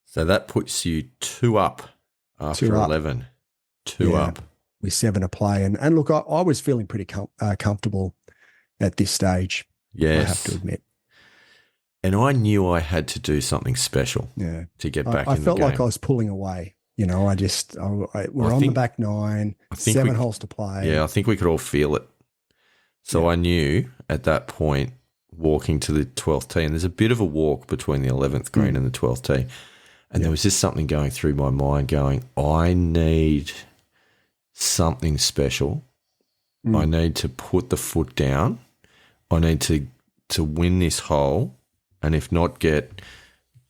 So that puts you 2 up after 11. 2 up. With 7 to play. And look, I was feeling pretty comfortable at this stage. Yes. I have to admit. And I knew I had to do something special to get back in the game. I felt like I was pulling away. We're on the back 9, 7 holes to play. Yeah, I think we could all feel it. So I knew at that point, walking to the 12th tee, and there's a bit of a walk between the 11th green and the 12th tee, and there was just something going through my mind going, I need something special. I need to put the foot down. I need to win this hole, and if not get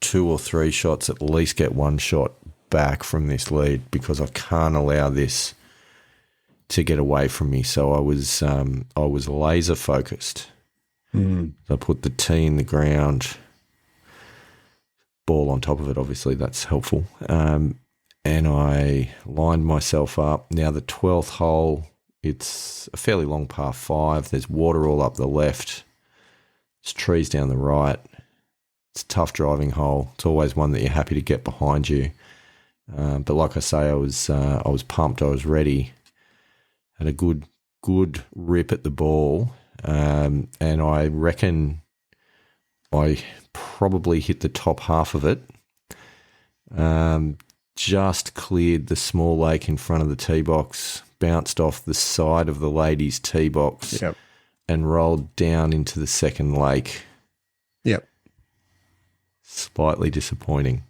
2 or 3 shots, at least get 1 shot back from this lead, because I can't allow this to get away from me. So I was laser focused Mm. So I put the tee in the ground, ball on top of it, obviously that's helpful. And I lined myself up. Now the 12th hole, it's a fairly long par 5. There's water all up the left. There's trees down the right. It's a tough driving hole. It's always one that you're happy to get behind you. But like I say, I was pumped. I was ready. Had a good rip at the ball. And I reckon I probably hit the top half of it. Just cleared the small lake in front of the tee box, bounced off the side of the ladies' tee box, Yep. and rolled down into the second lake. Yep. Slightly disappointing.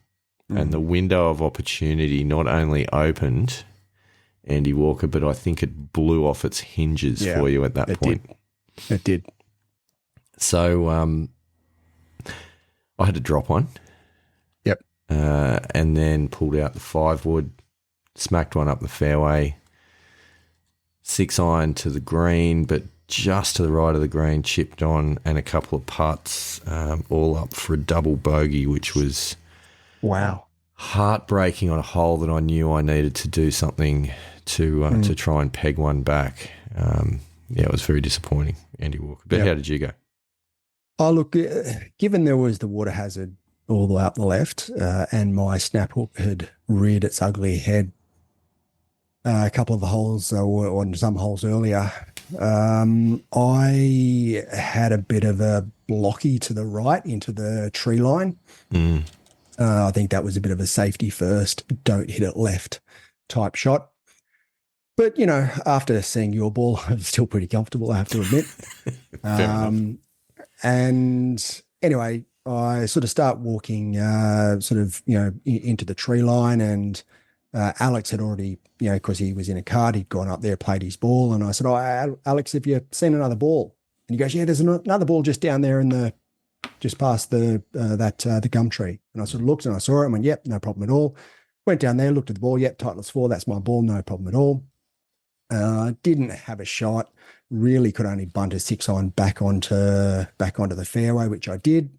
And the window of opportunity not only opened, Andy Walker, but I think it blew off its hinges for you at that point. It did. So I had to drop one. Yep. And then pulled out the 5-wood, smacked one up the fairway, 6-iron to the green, but just to the right of the green, chipped on, and a couple of putts, all up for a double bogey, which was heartbreaking on a hole that I knew I needed to do something to try and peg one back. It was very disappointing, Andy Walker. But how did you go? Oh, look, given there was the water hazard all the way up the left and my snap hook had reared its ugly head a couple of the holes or some holes earlier, I had a bit of a blocky to the right into the tree line. I think that was a bit of a safety first, don't hit it left type shot. But, you know, after seeing your ball, I'm still pretty comfortable, I have to admit. And anyway, I sort of start walking into the tree line, and Alex had already, because he was in a cart, he'd gone up there, played his ball. And I said, "Oh, Alex, have you seen another ball?" And he goes, "Yeah, there's another ball just down there just past the gum tree." And I sort of looked and I saw it and went, "Yep, no problem at all." Went down there, looked at the ball. "Yep, Titleist 4, that's my ball, no problem at all." Didn't have a shot. Really could only bunt a 6-iron back onto the fairway, which I did.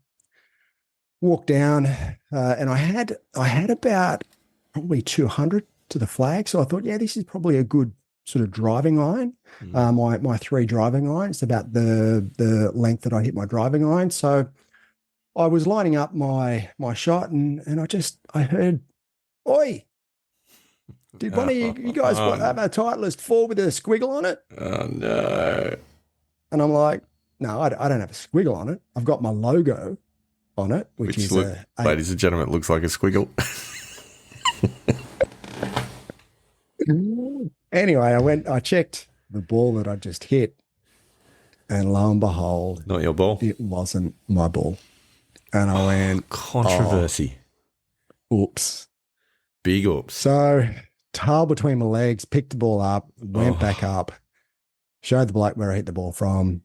Walked down, and I had about probably 200 to the flag. So I thought, yeah, this is probably a good sort of driving iron. My 3 driving irons, about the length that I hit my driving iron. So I was lining up my shot, and I heard, "Oi, did one of you guys have a Titleist 4 with a squiggle on it?" Oh, no. And I'm like, "No, I don't have a squiggle on it. I've got my logo on it, which is ladies and gentlemen, it looks like a squiggle." Anyway, I checked the ball that I just hit, and lo and behold, Not your ball. it wasn't my ball. And I went, Controversy. "Oops." Big oops. So, tail between my legs, picked the ball up, went back up, showed the bloke where I hit the ball from,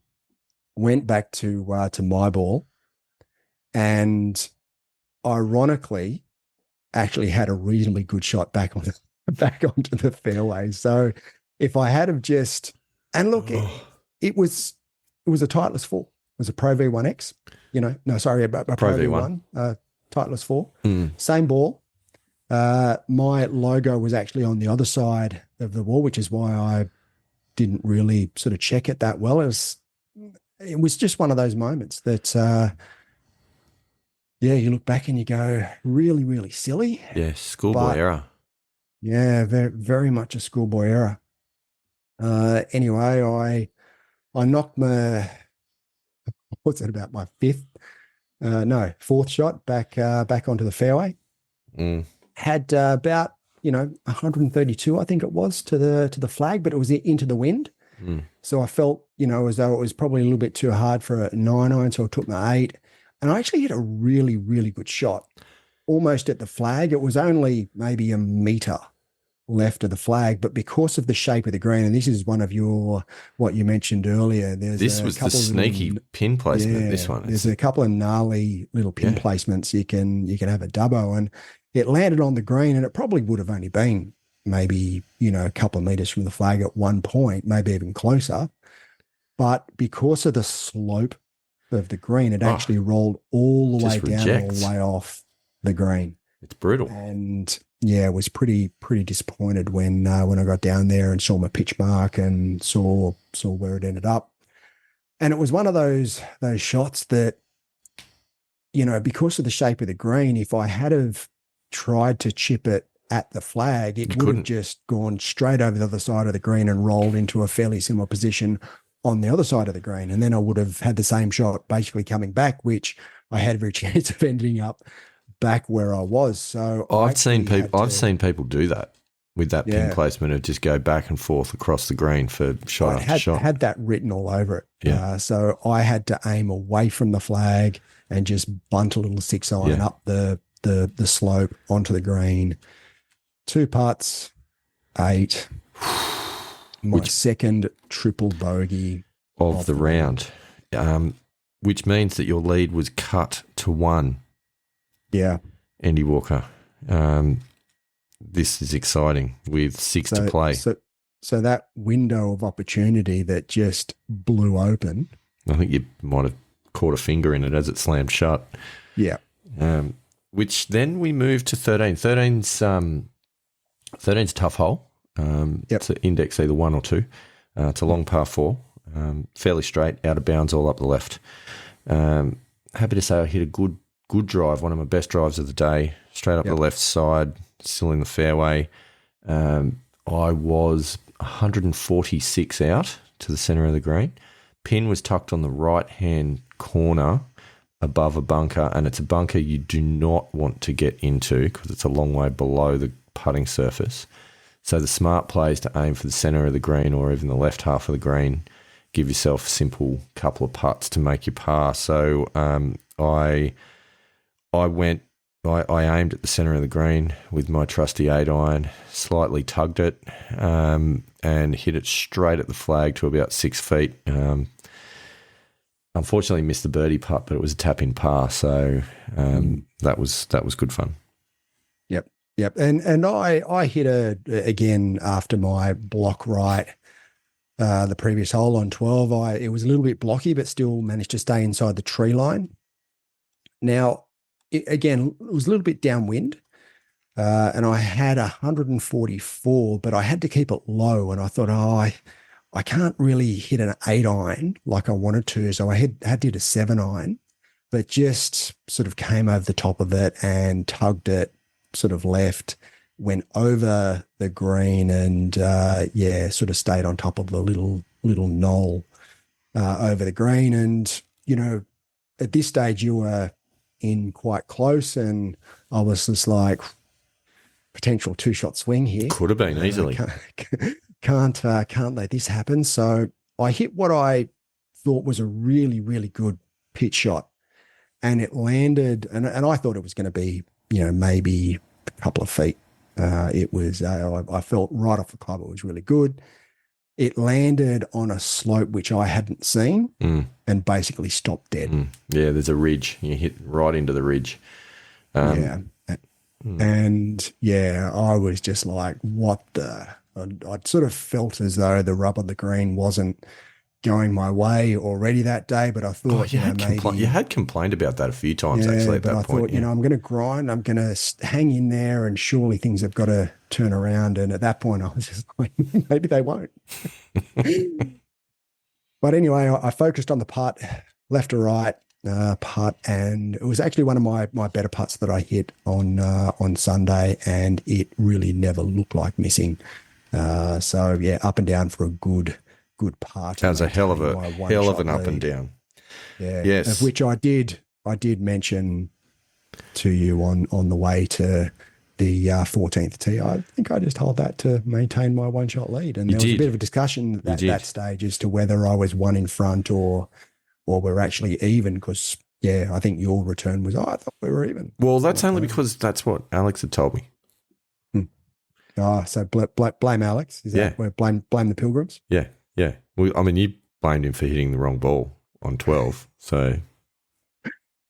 went back to my ball, and ironically, actually had a reasonably good shot back onto the fairway. So, if I had have just, and look, it was a Titleist 4. It was a Pro V1X. A Pro V1 Titleist 4. Same ball. My logo was actually on the other side of the wall, which is why I didn't really sort of check it that well. It was just one of those moments that, you look back and you go, really, really silly. Yeah, schoolboy error. Yeah, very, very much a schoolboy error. Anyway, I knocked my, about my fourth shot back onto the fairway. Had about 132, I think it was, to the flag, but it was into the wind. So I felt as though it was probably a little bit too hard for a 9-iron, so I took my 8, and I actually hit a really, really good shot, almost at the flag. It was only maybe a meter left of the flag, but because of the shape of the green, and this is one of what you mentioned earlier, this was the sneaky pin placement. This one, there's a couple of gnarly little pin placements. You can have a dubbo, and it landed on the green, and it probably would have only been maybe a couple of meters from the flag at one point, maybe even closer. But because of the slope of the green. It actually rolled all the way just down, rejects. all the way off the green. It's brutal. And yeah, was pretty disappointed when I got down there and saw my pitch mark and saw where it ended up. And it was one of those shots that, you know, because of the shape of the green, if I had have tried to chip it at the flag, it would have just gone straight over the other side of the green and rolled into a fairly similar position on the other side of the green. And then I would have had the same shot basically coming back, which I had every chance of ending up back where I was. So I've seen people do that with that pin placement, of just go back and forth across the green for shot after shot. Had that written all over it. Yeah. So I had to aim away from the flag and just bunt a little 6-iron up the slope onto the green. 2 putts, 8. My second triple bogey of the round, which means that your lead was cut to 1. Yeah. Andy Walker. This is exciting with 6 to play. So that window of opportunity that just blew open. I think you might have caught a finger in it as it slammed shut. Yeah. Which then we moved to 13. 13's a tough hole. It's an index either 1 or 2. It's a long par 4. Fairly straight, out of bounds, all up the left. Happy to say I hit a good drive, one of my best drives of the day, straight up the left side, still in the fairway. I was 146 out to the centre of the green. Pin was tucked on the right-hand corner above a bunker, and it's a bunker you do not want to get into because it's a long way below the putting surface. So the smart play is to aim for the centre of the green or even the left half of the green. Give yourself a simple couple of putts to make your par. So I aimed at the centre of the green with my trusty 8-iron, slightly tugged it, and hit it straight at the flag to about 6 feet. Unfortunately, missed the birdie putt, but it was a tap-in par, so that was good fun. Yep. And I hit again after my block right. The previous hole on 12, it was a little bit blocky, but still managed to stay inside the tree line. Now, it was a little bit downwind, and I had 144, but I had to keep it low, and I thought, I can't really hit an 8-iron like I wanted to, so I had to hit a 7-iron, but just sort of came over the top of it and tugged it sort of left, went over the green, and sort of stayed on top of the little knoll over the green. And you know, at this stage you were in quite close, and I was just like, potential 2-shot swing here. Could have been easily. Can't let this happen. So I hit what I thought was a really, really good pitch shot, and it landed, and I thought it was going to be, you know, maybe a couple of feet. It was, I felt right off the club, it was really good. It landed on a slope which I hadn't seen and basically stopped dead. Yeah, there's a ridge. You hit right into the ridge. And I was just like, what the? I'd sort of felt as though the rub on the green wasn't going my way already that day, but I thought, you had complained about that a few times actually at that I point. Thought, I'm going to grind, I'm going to hang in there, and surely things have got to turn around. And at that point, I was just like, maybe they won't. But anyway, I focused on the putt, left to right putt, and it was actually one of my better putts that I hit on Sunday, and it really never looked like missing. So yeah, up and down for a good part. That was a hell of an up and down. Yeah. Yes. Of which I did mention to you on the way to the 14th tee. I think I just hold that to maintain my 1-shot lead. And there was a bit of a discussion at that stage as to whether I was 1 in front or we're actually even, because I think your return was, I thought we were even. Well, that's only because that's what Alex had told me. So blame Alex? Is that where blame the Pilgrims? Yeah. Well, I mean, you blamed him for hitting the wrong ball on 12, so.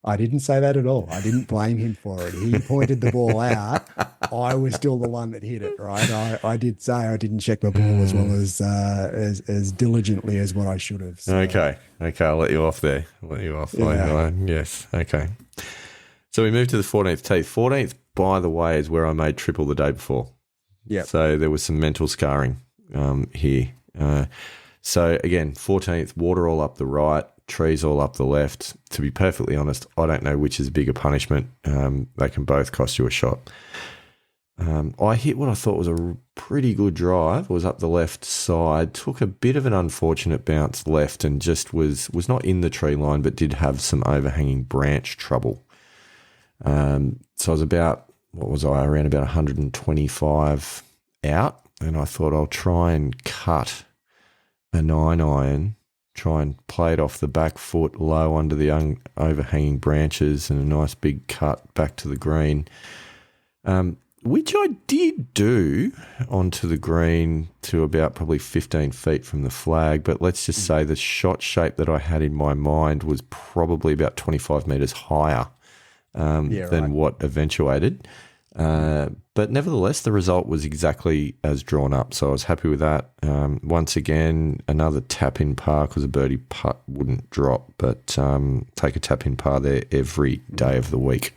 I didn't say that at all. I didn't blame him for it. He pointed the ball out. I was still the one that hit it, right? I did say I didn't check my ball as well as diligently as what I should have. So. Okay, I'll let you off there. Yeah. Yes, okay. So we move to the 14th tee. 14th, by the way, is where I made triple the day before. Yeah. So there was some mental scarring here. So again, 14th, water all up the right, trees all up the left. To be perfectly honest, I don't know which is a bigger punishment. They can both cost you a shot. I hit what I thought was a pretty good drive. It was up the left side, took a bit of an unfortunate bounce left and just was not in the tree line but did have some overhanging branch trouble. So I was around about 125 out, and I thought I'll try and cut a 9-iron, try and play it off the back foot low under the overhanging branches and a nice big cut back to the green, which I did do onto the green to about probably 15 feet from the flag. But let's just say the shot shape that I had in my mind was probably about 25 metres higher than what eventuated. But nevertheless, the result was exactly as drawn up, so I was happy with that. Once again, another tap-in par because a birdie putt wouldn't drop, but take a tap-in par there every day of the week.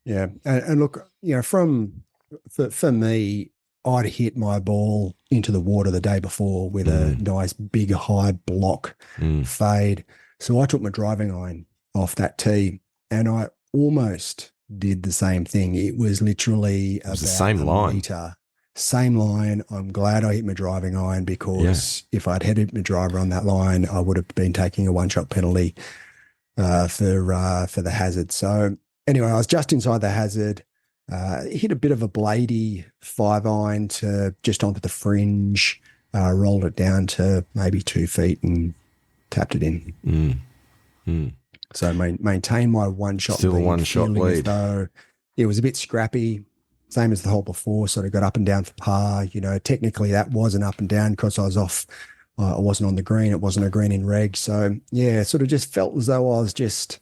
Yeah, and look, for me, I'd hit my ball into the water the day before with a nice big high block fade. So I took my driving iron off that tee, and I almost did the same thing. It was literally about the same line. Meter. Same line. I'm glad I hit my driving iron because if I'd hit my driver on that line, I would have been taking a one-shot penalty for the hazard. So anyway, I was just inside the hazard. Hit a bit of a bladey 5-iron to just onto the fringe, rolled it down to maybe 2 feet and tapped it in. So maintain my one-shot Still lead. a one-shot lead. Though it was a bit scrappy, same as the hole before, sort of got up and down for par. Technically that wasn't up and down because I was off. I wasn't on the green. It wasn't a green in reg. So, yeah, it sort of just felt as though I was just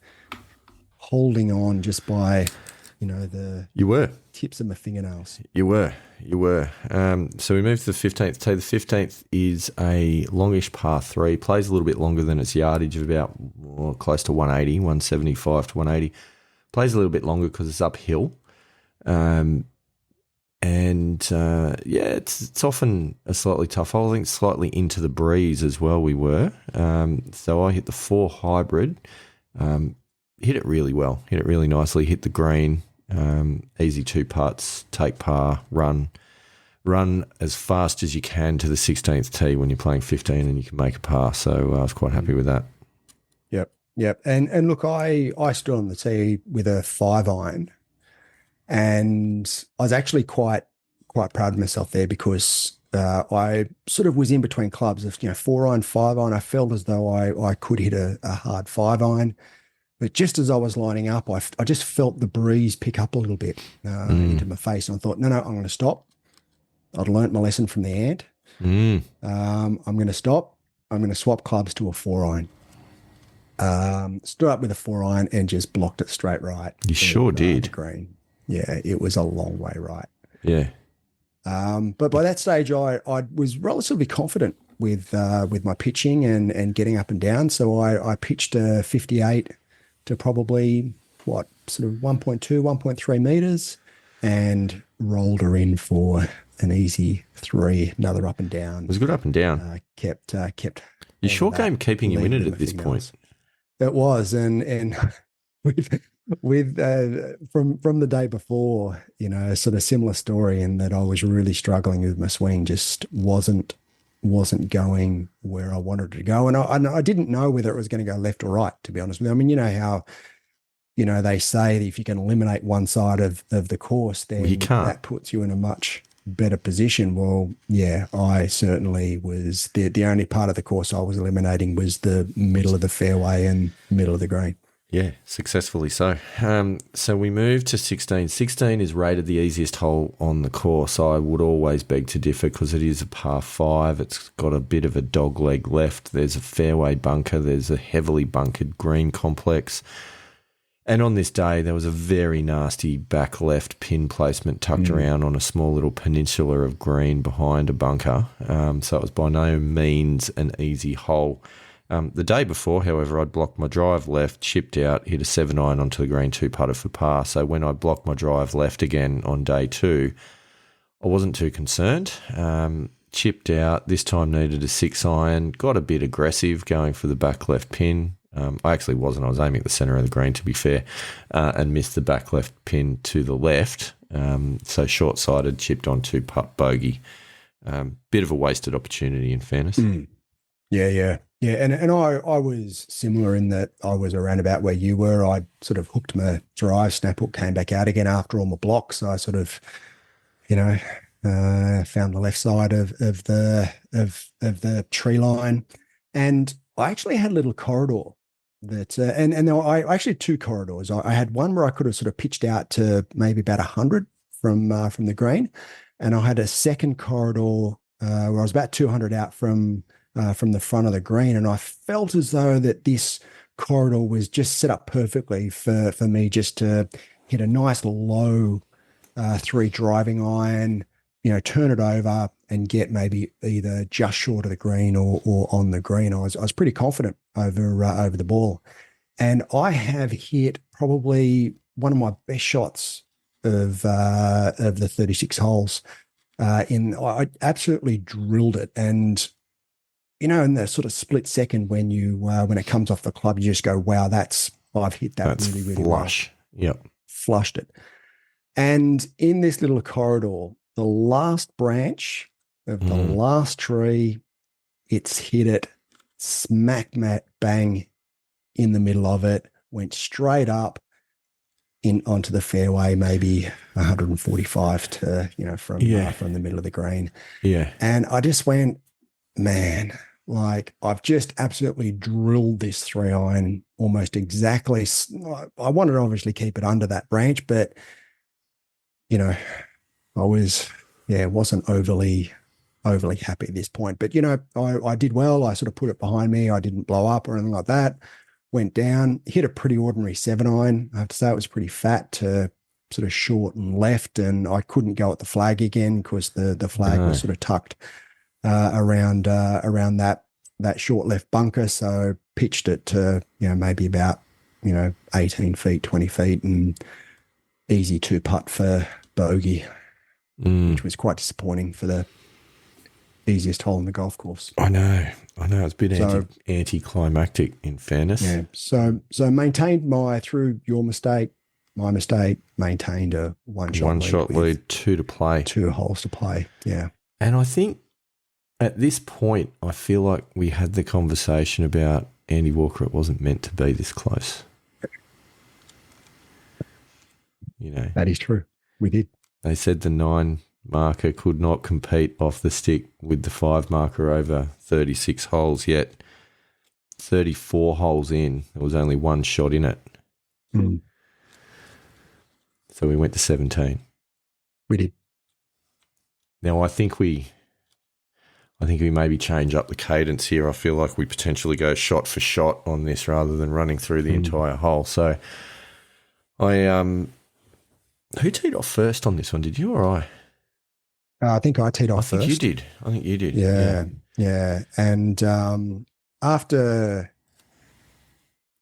holding on just by, the tips of my fingernails. You were. So we move to the 15th tee. The 15th is a longish par 3. Plays a little bit longer than its yardage of about close to 180, 175 to 180. Plays a little bit longer because it's uphill. It's often a slightly tough hole. I think slightly into the breeze as well we were. So I hit the 4 hybrid, hit it really well, hit it really nicely, hit the green, easy 2 putts, take par, run as fast as you can to the 16th tee when you're playing 15 and you can make a par. So I was quite happy with that. Yep. And look, I stood on the tee with a 5-iron. And I was actually quite proud of myself there because I sort of was in between clubs of 4-iron, 5-iron. I felt as though I could hit a hard 5-iron, but just as I was lining up, I just felt the breeze pick up a little bit into my face, and I thought, no, I'm going to stop. I'd learnt my lesson from the ant. I'm going to stop. I'm going to swap clubs to a 4-iron. Stood up with a 4-iron and just blocked it straight right. You sure did. Green. Yeah, it was a long way right. Yeah. But by that stage, I was relatively confident with my pitching and getting up and down. So I pitched a 58 to probably, sort of 1.2, 1.3 meters and rolled her in for an easy 3, another up and down. It was good up and down. Kept. Your short game keeping you in it at this point. It was, and with from the day before, sort of similar story in that I was really struggling with my swing, just wasn't going where I wanted it to go, and I didn't know whether it was going to go left or right, to be honest with you. I mean, you know how they say that if you can eliminate one side of the course, then you can't. That puts you in a much better position. Well, yeah, I certainly was. The only part of the course I was eliminating was the middle of the fairway and middle of the green. Yeah, successfully so. So we move to 16. 16 is rated the easiest hole on the course. I would always beg to differ because it is a par 5. It's got a bit of a dog leg left. There's a fairway bunker. There's a heavily bunkered green complex. And on this day, there was a very nasty back left pin placement tucked around on a small little peninsula of green behind a bunker. So it was by no means an easy hole. The day before, however, I'd blocked my drive left, chipped out, hit a 7-iron onto the green, 2-putter for par. So when I blocked my drive left again on day 2, I wasn't too concerned. Chipped out, this time needed a 6-iron, got a bit aggressive going for the back left pin. I actually wasn't. I was aiming at the centre of the green, to be fair, and missed the back left pin to the left. So short-sighted, chipped on 2-putt bogey. Bit of a wasted opportunity, in fairness. Yeah. And I was similar in that I was around about where you were. I sort of hooked my drive, snap hook, came back out again after all my blocks. I sort of, found the left side of the tree line, and I actually had a little corridor that, and I actually had 2 corridors. I had one where I could have sort of pitched out to maybe about 100 from the green, and I had a second corridor where I was about 200 out from the front of the green, and I felt as though that this corridor was just set up perfectly for me just to hit a nice low 3 driving iron, turn it over and get maybe either just short of the green or on the green. I was pretty confident over the ball, and I have hit probably one of my best shots of the 36 holes. I absolutely drilled it, and in the sort of split second when it comes off the club, you just go, "Wow, I've hit that really, really flush." Well. Yep, flushed it. And in this little corridor, the last branch of the last tree, it's hit it smack bang in the middle of it, went straight up onto the fairway, maybe 145 to from the middle of the green. Yeah, and I just went, man, like I've just absolutely drilled this 3-iron almost exactly. I wanted to obviously keep it under that branch, but I wasn't overly happy at this point. But I did well. I sort of put it behind me. I didn't blow up or anything like that. Went down, hit a pretty ordinary 7-iron. I have to say it was pretty fat to sort of short and left, and I couldn't go at the flag again because the flag was sort of tucked around that short left bunker. So pitched it to maybe about 18 feet, 20 feet, and easy 2-putt for bogey, which was quite disappointing for the easiest hole in the golf course. I know. It's a bit anticlimactic, in fairness. Yeah. So maintained through your mistake, my mistake, maintained a one-shot lead, 2 to play. 2 holes to play, yeah. And I think at this point, I feel like we had the conversation about Andy Walker. It wasn't meant to be this close. That is true. We did. They said the 9 marker could not compete off the stick with the 5 marker over 36 holes, yet 34 holes in, there was only 1 shot in it. So we went to 17. We did. Now I think we maybe change up the cadence here. I feel like we potentially go shot for shot on this rather than running through the entire hole. So who teed off first on this one? Did you or I? I think I teed off first. I think you did. Yeah. And after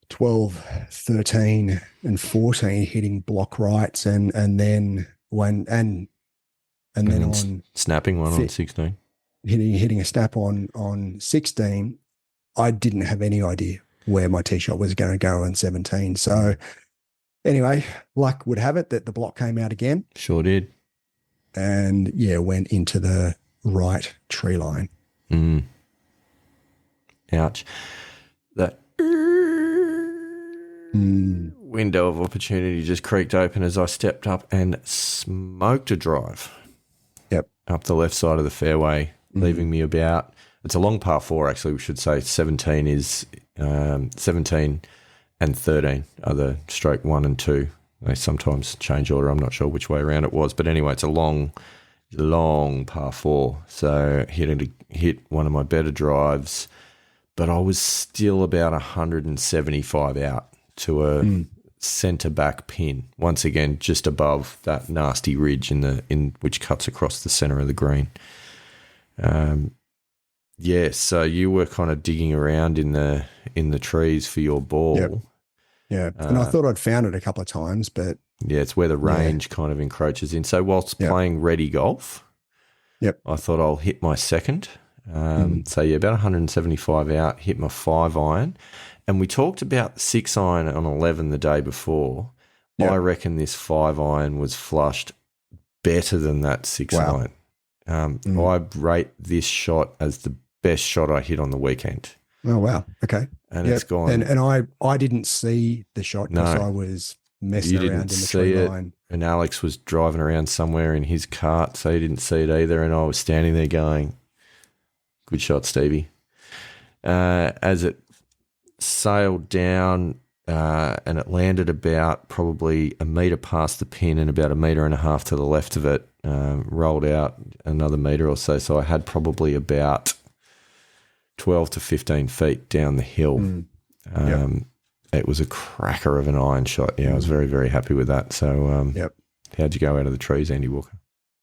12, 13 and 14 hitting block rights and then on snapping one on 16. Hitting a snap on 16, I didn't have any idea where my tee shot was going to go on 17. So anyway, luck would have it that the block came out again. Sure did. And went into the right tree line. Ouch. That window of opportunity just creaked open as I stepped up and smoked a drive. Yep. Up the left side of the fairway, leaving me about, it's a long par 4 actually, we should say. 17 and 13 are the stroke 1 and 2. They sometimes change order. I'm not sure which way around it was. But anyway, it's a long par 4. So hit one of my better drives, but I was still about 175 out to a centre back pin. Once again, just above that nasty ridge in which cuts across the centre of the green. So you were kind of digging around in the trees for your ball. Yep. Yeah, and I thought I'd found it a couple of times, but yeah, it's where the range kind of encroaches in. So whilst playing ready golf, I thought I'll hit my second. So about 175 out, hit my 5-iron. And we talked about the 6-iron on 11 the day before. Yep. I reckon this 5-iron was flushed better than that 6-iron. I rate this shot as the best shot I hit on the weekend. Oh, wow. Okay. And it's gone. And I didn't see the shot because I was messing around in the tree line. And Alex was driving around somewhere in his cart, so he didn't see it either. And I was standing there going, good shot, Stevie. As it sailed down and it landed about probably a metre past the pin and about 1.5 metres to the left of it, rolled out another metre or so. So I had probably about 12 to 15 feet down the hill. It was a cracker of an iron shot. Yeah, I was very, very happy with that. So how'd you go out of the trees, Andy Walker?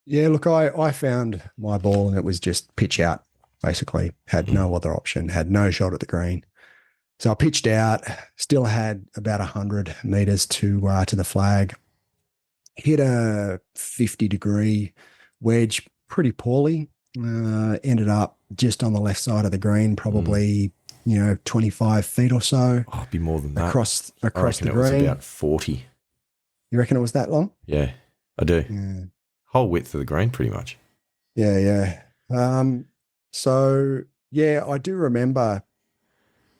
Yeah, look, I found my ball and it was just pitch out, basically. Had no other option, had no shot at the green. So I pitched out, still had about 100 metres to the flag. Hit a 50-degree wedge pretty poorly. Ended up just on the left side of the green, probably 25 feet or so. Oh, it'd be more than that. Across the green. It was about 40. You reckon it was that long? Yeah, I do. Yeah. Whole width of the green, pretty much. Yeah. So yeah, I do remember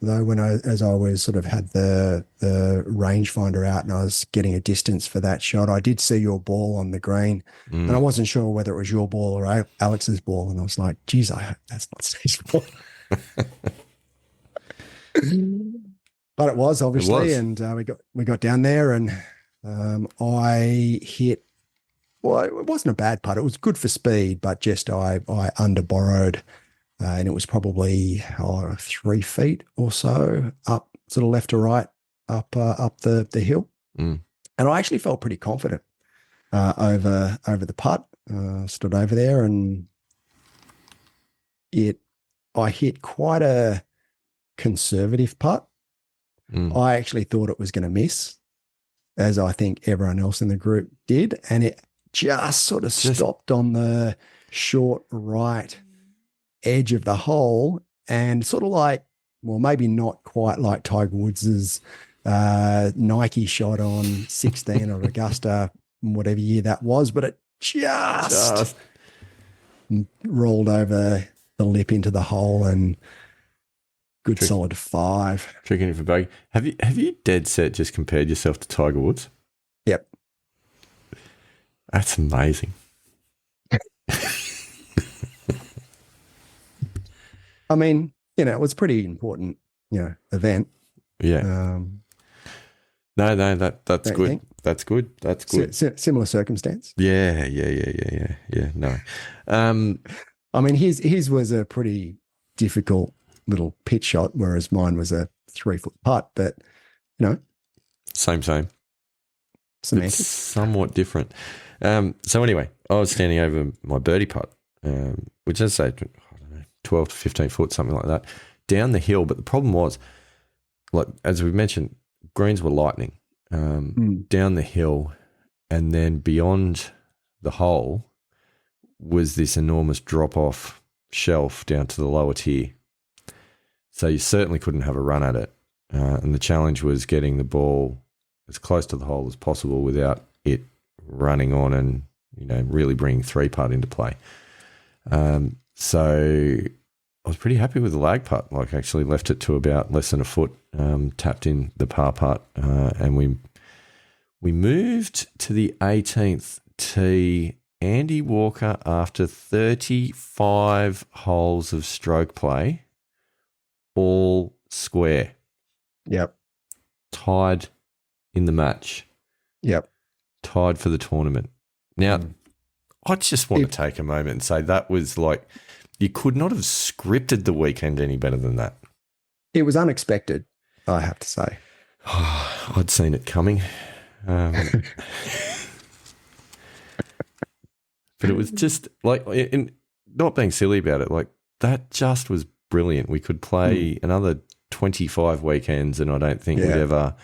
though as I was sort of had the rangefinder out and I was getting a distance for that shot, I did see your ball on the green, and I wasn't sure whether it was your ball or Alex's ball, and I was like, "Geez, I hope that's not Steve's ball." But it was obviously, and we got down there, and I hit. Well, it wasn't a bad putt. It was good for speed, but just I under borrowed. And it was probably 3 feet or so up, sort of left to right, up the hill. And I actually felt pretty confident over the putt. Stood over there, and I hit quite a conservative putt. I actually thought it was going to miss, as I think everyone else in the group did, and it just sort of stopped on the short right edge of the hole, and sort of like, well, maybe not quite like Tiger Woods's Nike shot on 16 or Augusta, whatever year that was, but it just rolled over the lip into the hole, and good solid 5. Tricking it for bogey. Have you dead set just compared yourself to Tiger Woods? Yep. That's amazing. I mean, it was a pretty important, event. Yeah. No, that's good. Think? That's good. That's good. Similar circumstance. Yeah. No. I mean, his was a pretty difficult little pitch shot, whereas mine was a 3-foot putt. But same. Semantics. It's somewhat different. So anyway, I was standing over my birdie putt, which is, say, 12 to 15 foot, something like that, down the hill. But the problem was, like, as we mentioned, greens were lightning down the hill, and then beyond the hole was this enormous drop-off shelf down to the lower tier. So you certainly couldn't have a run at it. And the challenge was getting the ball as close to the hole as possible without it running on and, really bringing 3-putt into play. So I was pretty happy with the lag putt. Like, actually left it to about less than a foot, tapped in the par putt, and we moved to the 18th tee. Andy Walker, after 35 holes of stroke play, all square. Yep. Tied in the match. Yep. Tied for the tournament. Now, I just want to take a moment and say that was like, you could not have scripted the weekend any better than that. It was unexpected, I have to say. I'd seen it coming. But it was just like, and not being silly about it, like that just was brilliant. We could play another 25 weekends and I don't think we'd ever,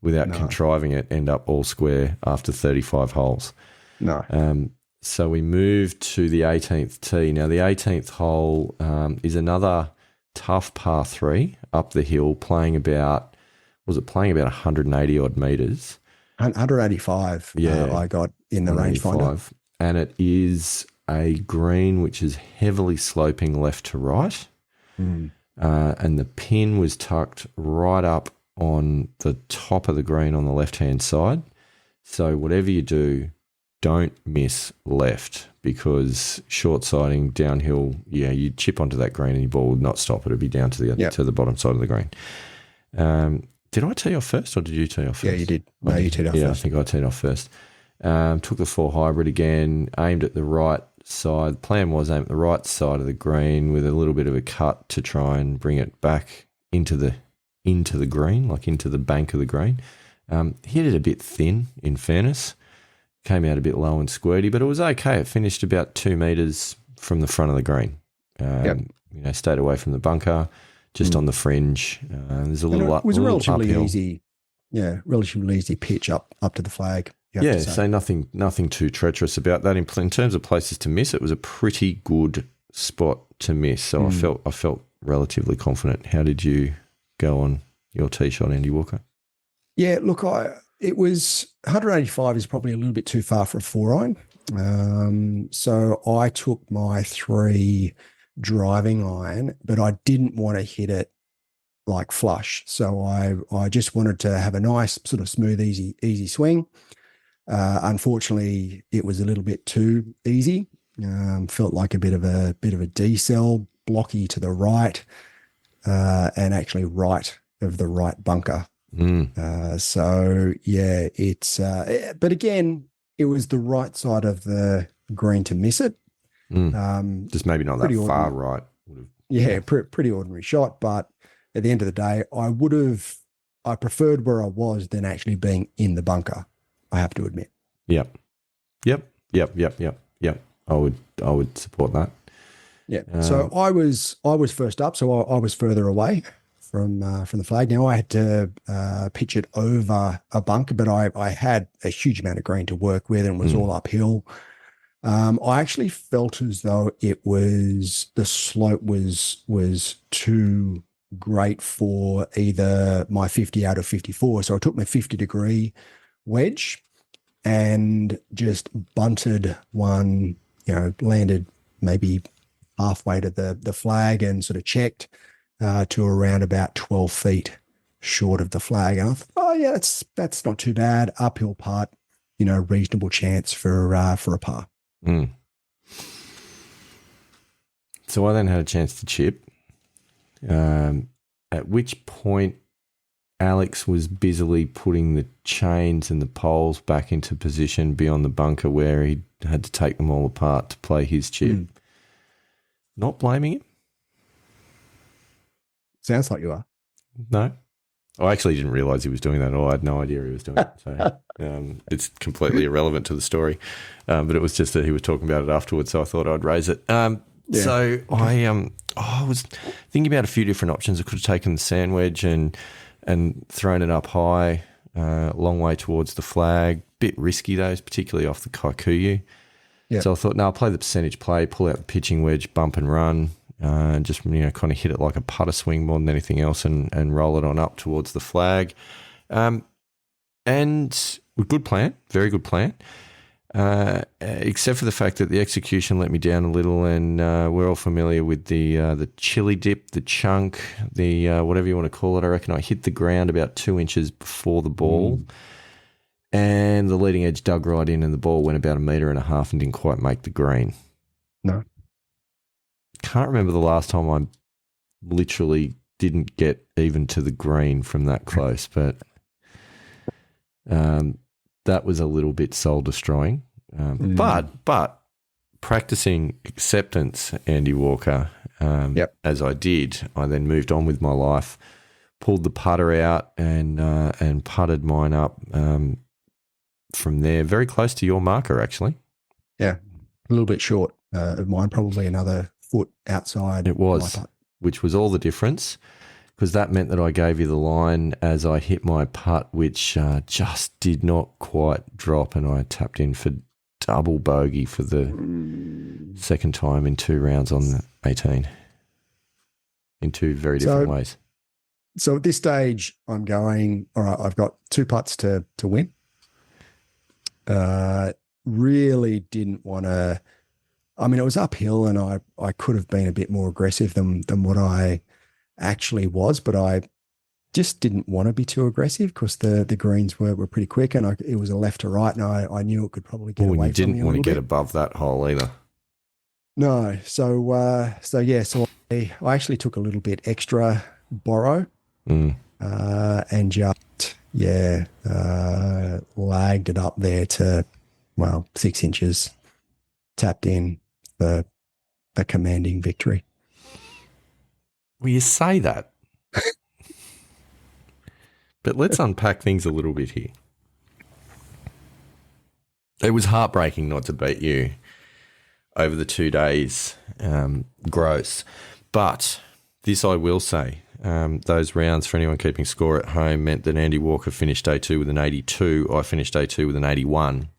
without contriving it, end up all square after 35 holes. No. So we moved to the 18th tee. Now the 18th hole is another tough par 3 up the hill, playing about 180 odd metres. 185 I got in the rangefinder. And it is a green which is heavily sloping left to right. And the pin was tucked right up on the top of the green on the left-hand side. So whatever you do, don't miss left, because short-siding downhill, you'd chip onto that green and your ball would not stop. It would be down to the bottom side of the green. Did I tee off first or did you tee off first? Yeah, you did. No, you teed off first. I think I teed off first. Took the 4 hybrid again, aimed at the right side. The plan was aim at the right side of the green with a little bit of a cut to try and bring it back into the green, like into the bank of the green. Hit it a bit thin, in fairness. Came out a bit low and squirty, but it was okay. It finished about 2 metres from the front of the green. Stayed away from the bunker, just on the fringe. There's a little it was a a relatively uphill. relatively easy pitch up to the flag. So nothing too treacherous about that. In terms of places to miss, it was a pretty good spot to miss. So I felt relatively confident. How did you go on your tee shot, Andy Walker? Yeah, look, it was 185 is probably a little bit too far for a 4-iron. So I took my 3 driving iron, but I didn't want to hit it like flush. So I just wanted to have a nice sort of smooth, easy swing. Unfortunately, it was a little bit too easy. Felt like a bit of a decel, blocky to the right, and actually right of the right bunker. But again, it was the right side of the green to miss it. Just maybe not that far right. Yeah, pretty ordinary shot. But at the end of the day, I preferred where I was than actually being in the bunker, I have to admit. Yep. I would support that. Yeah. So I was first up, so I was further away from the flag. Now I had to pitch it over a bunker, but I had a huge amount of green to work with and was all uphill. I actually felt as though the slope was too great for either my 50 out of 54. So I took my 50-degree wedge and just bunted one, landed maybe halfway to the flag and sort of checked to around about 12 feet short of the flag. And I thought, that's not too bad. Uphill putt, reasonable chance for a par. So I then had a chance to chip, at which point Alex was busily putting the chains and the poles back into position beyond the bunker where he had to take them all apart to play his chip. Not blaming him. Sounds like you are. No. I actually didn't realise he was doing that at all. I had no idea he was doing it. So it's completely irrelevant to the story. But it was just that he was talking about it afterwards, so I thought I'd raise it. So I was thinking about a few different options. I could have taken the sand wedge and thrown it up high, long way towards the flag. Bit risky, though, particularly off the Kikuyu. Yeah. So I thought, no, I'll play the percentage play, pull out the pitching wedge, bump and run, and just kind of hit it like a putter swing more than anything else and roll it on up towards the flag. And a good plan, very good plan, except for the fact that the execution let me down a little, and we're all familiar with the chili dip, the chunk, the whatever you want to call it. I reckon I hit the ground about 2 inches before the ball, and the leading edge dug right in, and the ball went about 1.5 meters and didn't quite make the green. No. Can't remember the last time I literally didn't get even to the green from that close, but that was a little bit soul destroying. But practicing acceptance, Andy Walker, as I did, I then moved on with my life, pulled the putter out and putted mine up from there, very close to your marker, actually. Yeah, a little bit short of mine, probably another foot outside. It was, which was all the difference, because that meant that I gave you the line as I hit my putt, which just did not quite drop, and I tapped in for double bogey for the second time in 2 rounds on the 18 in 2 very different ways. So at this stage, I'm going, all right, I've got 2 putts to win. Really didn't want to, I mean, it was uphill and I could have been a bit more aggressive than what I actually was, but I just didn't want to be too aggressive because the greens were pretty quick and it was a left to right and I knew it could probably get away from me. You didn't want to get above that hole either. No. So I actually took a little bit extra borrow and just, lagged it up there to, 6 inches, tapped in for a commanding victory. Well, you say that. But let's unpack things a little bit here. It was heartbreaking not to beat you over the 2 days, gross. But this I will say, those rounds, for anyone keeping score at home, meant that Andy Walker finished day 2 with an 82. I finished day 2 with an 81.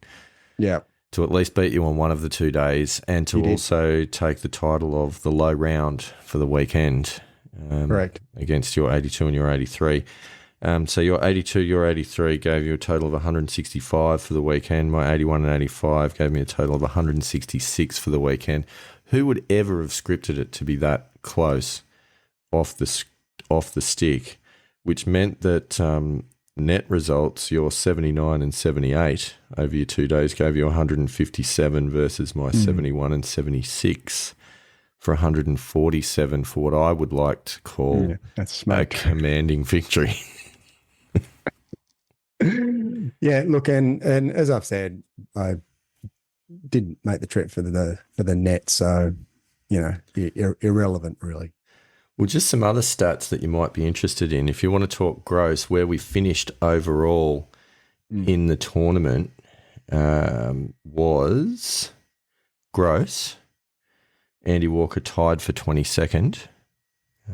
Yeah. To at least beat you on one of the 2 days and to also take the title of the low round for the weekend. Correct. Against your 82 and your 83. So your 82, your 83 gave you a total of 165 for the weekend. My 81 and 85 gave me a total of 166 for the weekend. Who would ever have scripted it to be that close off the stick? Which meant that net results, your 79 and 78 over your 2 days gave you 157 versus my 71 and 76 for 147 for what I would like to call a commanding victory. Yeah, look, and as I've said, I didn't make the trip for the net, so irrelevant really. Well, just some other stats that you might be interested in. If you want to talk gross, where we finished overall in the tournament was gross. Andy Walker tied for 22nd.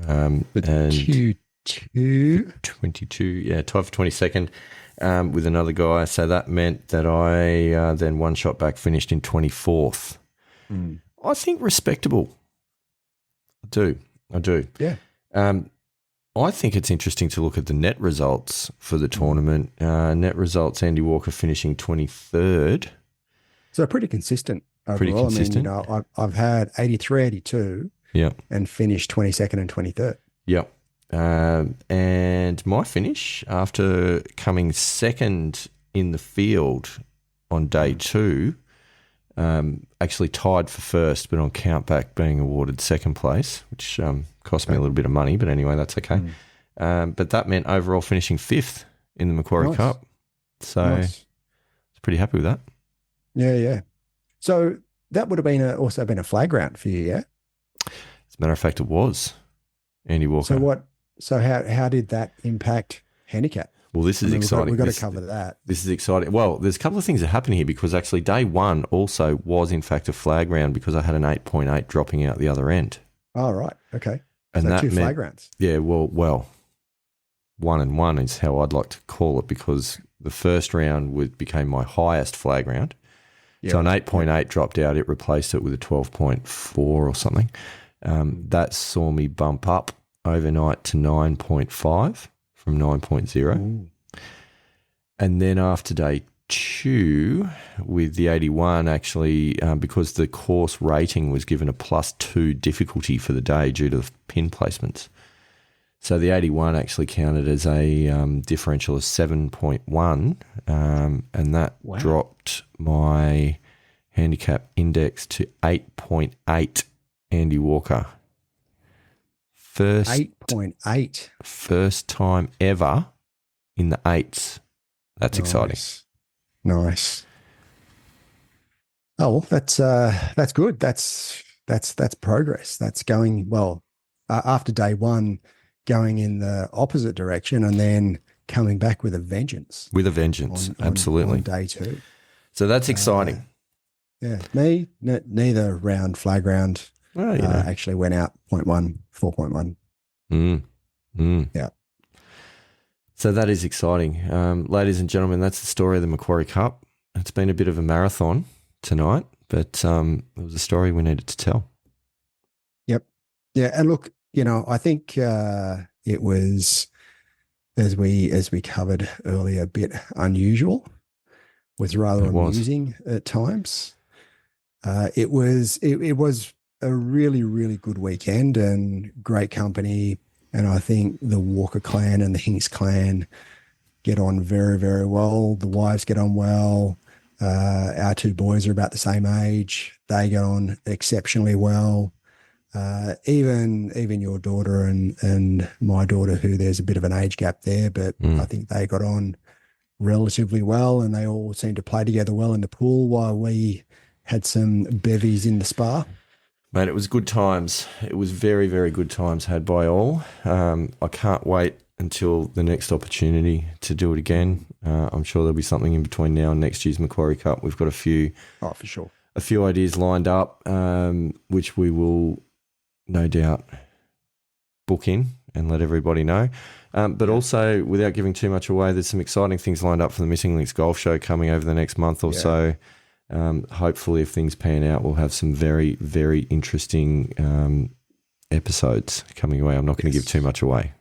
And 22, tied for 22nd with another guy. So that meant that I then one shot back finished in 24th. I think respectable. I do. Yeah. I think it's interesting to look at the net results for the tournament. Net results, Andy Walker finishing 23rd. So pretty consistent overall. Pretty consistent. I mean, I've had 83, 82 and finished 22nd and 23rd. Yep. And my finish after coming second in the field on day 2, actually tied for first, but on countback being awarded second place, which cost me a little bit of money, but anyway, that's okay. But that meant overall finishing 5th in the Macquarie Cup. So I was pretty happy with that. Yeah. So that would have been also been a flag round for you, yeah? As a matter of fact, it was Andy Walker. So how did that impact handicap? Well, this is exciting. We've got to cover that. This is exciting. Well, there's a couple of things that happen here because actually day 1 also was in fact a flag round because I had an 8.8 dropping out the other end. Oh, right. Okay. And so that 2 meant, flag rounds. Yeah, well, 1 and 1 is how I'd like to call it because the first round became my highest flag round. Yeah. So an 8.8 dropped out. It replaced it with a 12.4 or something. That saw me bump up overnight to 9.5 from 9.0. And then after day 2 with the 81, actually, because the course rating was given a +2 difficulty for the day due to the pin placements. So the 81 actually counted as a differential of 7.1, and that dropped my handicap index to 8.8 Andy Walker. 8.8. First time ever in the 8s. That's exciting. Nice. Oh, well, that's good. That's progress. That's going well. After day 1, going in the opposite direction and then coming back with a vengeance. With a vengeance, absolutely. On day 2. So that's exciting. Yeah, me, neither round, flag round, actually went out 0.1, 4.1. Yeah. So that is exciting. Ladies and gentlemen, that's the story of the Macquarie Cup. It's been a bit of a marathon tonight, but it was a story we needed to tell. Yep. Yeah, and look, I think it was, as we covered earlier, a bit unusual. Was rather amusing at times. It was a really, really good weekend and great company. And I think the Walker clan and the Hinks clan get on very, very well. The wives get on well. Our 2 boys are about the same age. They get on exceptionally well. Even your daughter and my daughter, who there's a bit of an age gap there, but I think they got on relatively well, and they all seemed to play together well in the pool while we had some bevies in the spa. Mate, it was good times. It was very, very good times had by all. I can't wait until the next opportunity to do it again. I'm sure there'll be something in between now and next year's Macquarie Cup. We've got a few, for sure, a few ideas lined up, which we will no doubt book in and let everybody know. But also, without giving too much away, there's some exciting things lined up for the Missing Links Golf Show coming over the next month or so. Hopefully, if things pan out, we'll have some very, very interesting episodes coming your way. I'm not going to give too much away.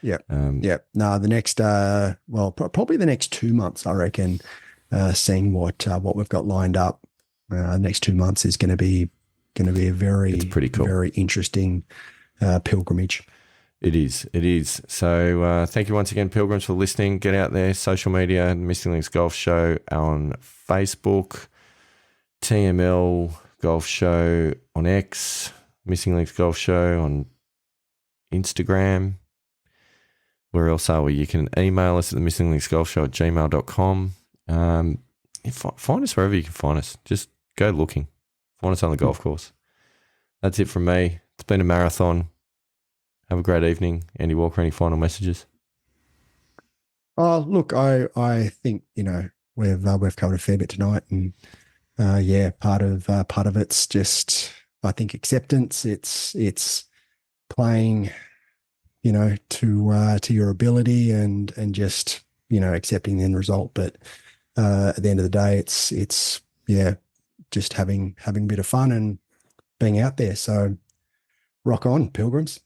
Yeah. No, the next, probably the next 2 months, I reckon, seeing what we've got lined up. The next 2 months is going to be a very, it's pretty cool, very interesting pilgrimage. It is. So thank you once again, pilgrims, for listening. Get out there, social media, Missing Links Golf Show on Facebook, TML Golf Show on X, Missing Links Golf Show on Instagram. Where else are we? You can email us at the Missing Links Golf Show at gmail.com. Find us wherever you can find us. Just go looking. Find us on the golf course. That's it from me. It's been a marathon. Have a great evening. Andy Walker, any final messages? Oh, look, I think, we've covered a fair bit tonight, and part of it's just, I think, acceptance. It's playing, to your ability and just, accepting the end result. But at the end of the day, it's just having a bit of fun and being out there. So rock on, pilgrims.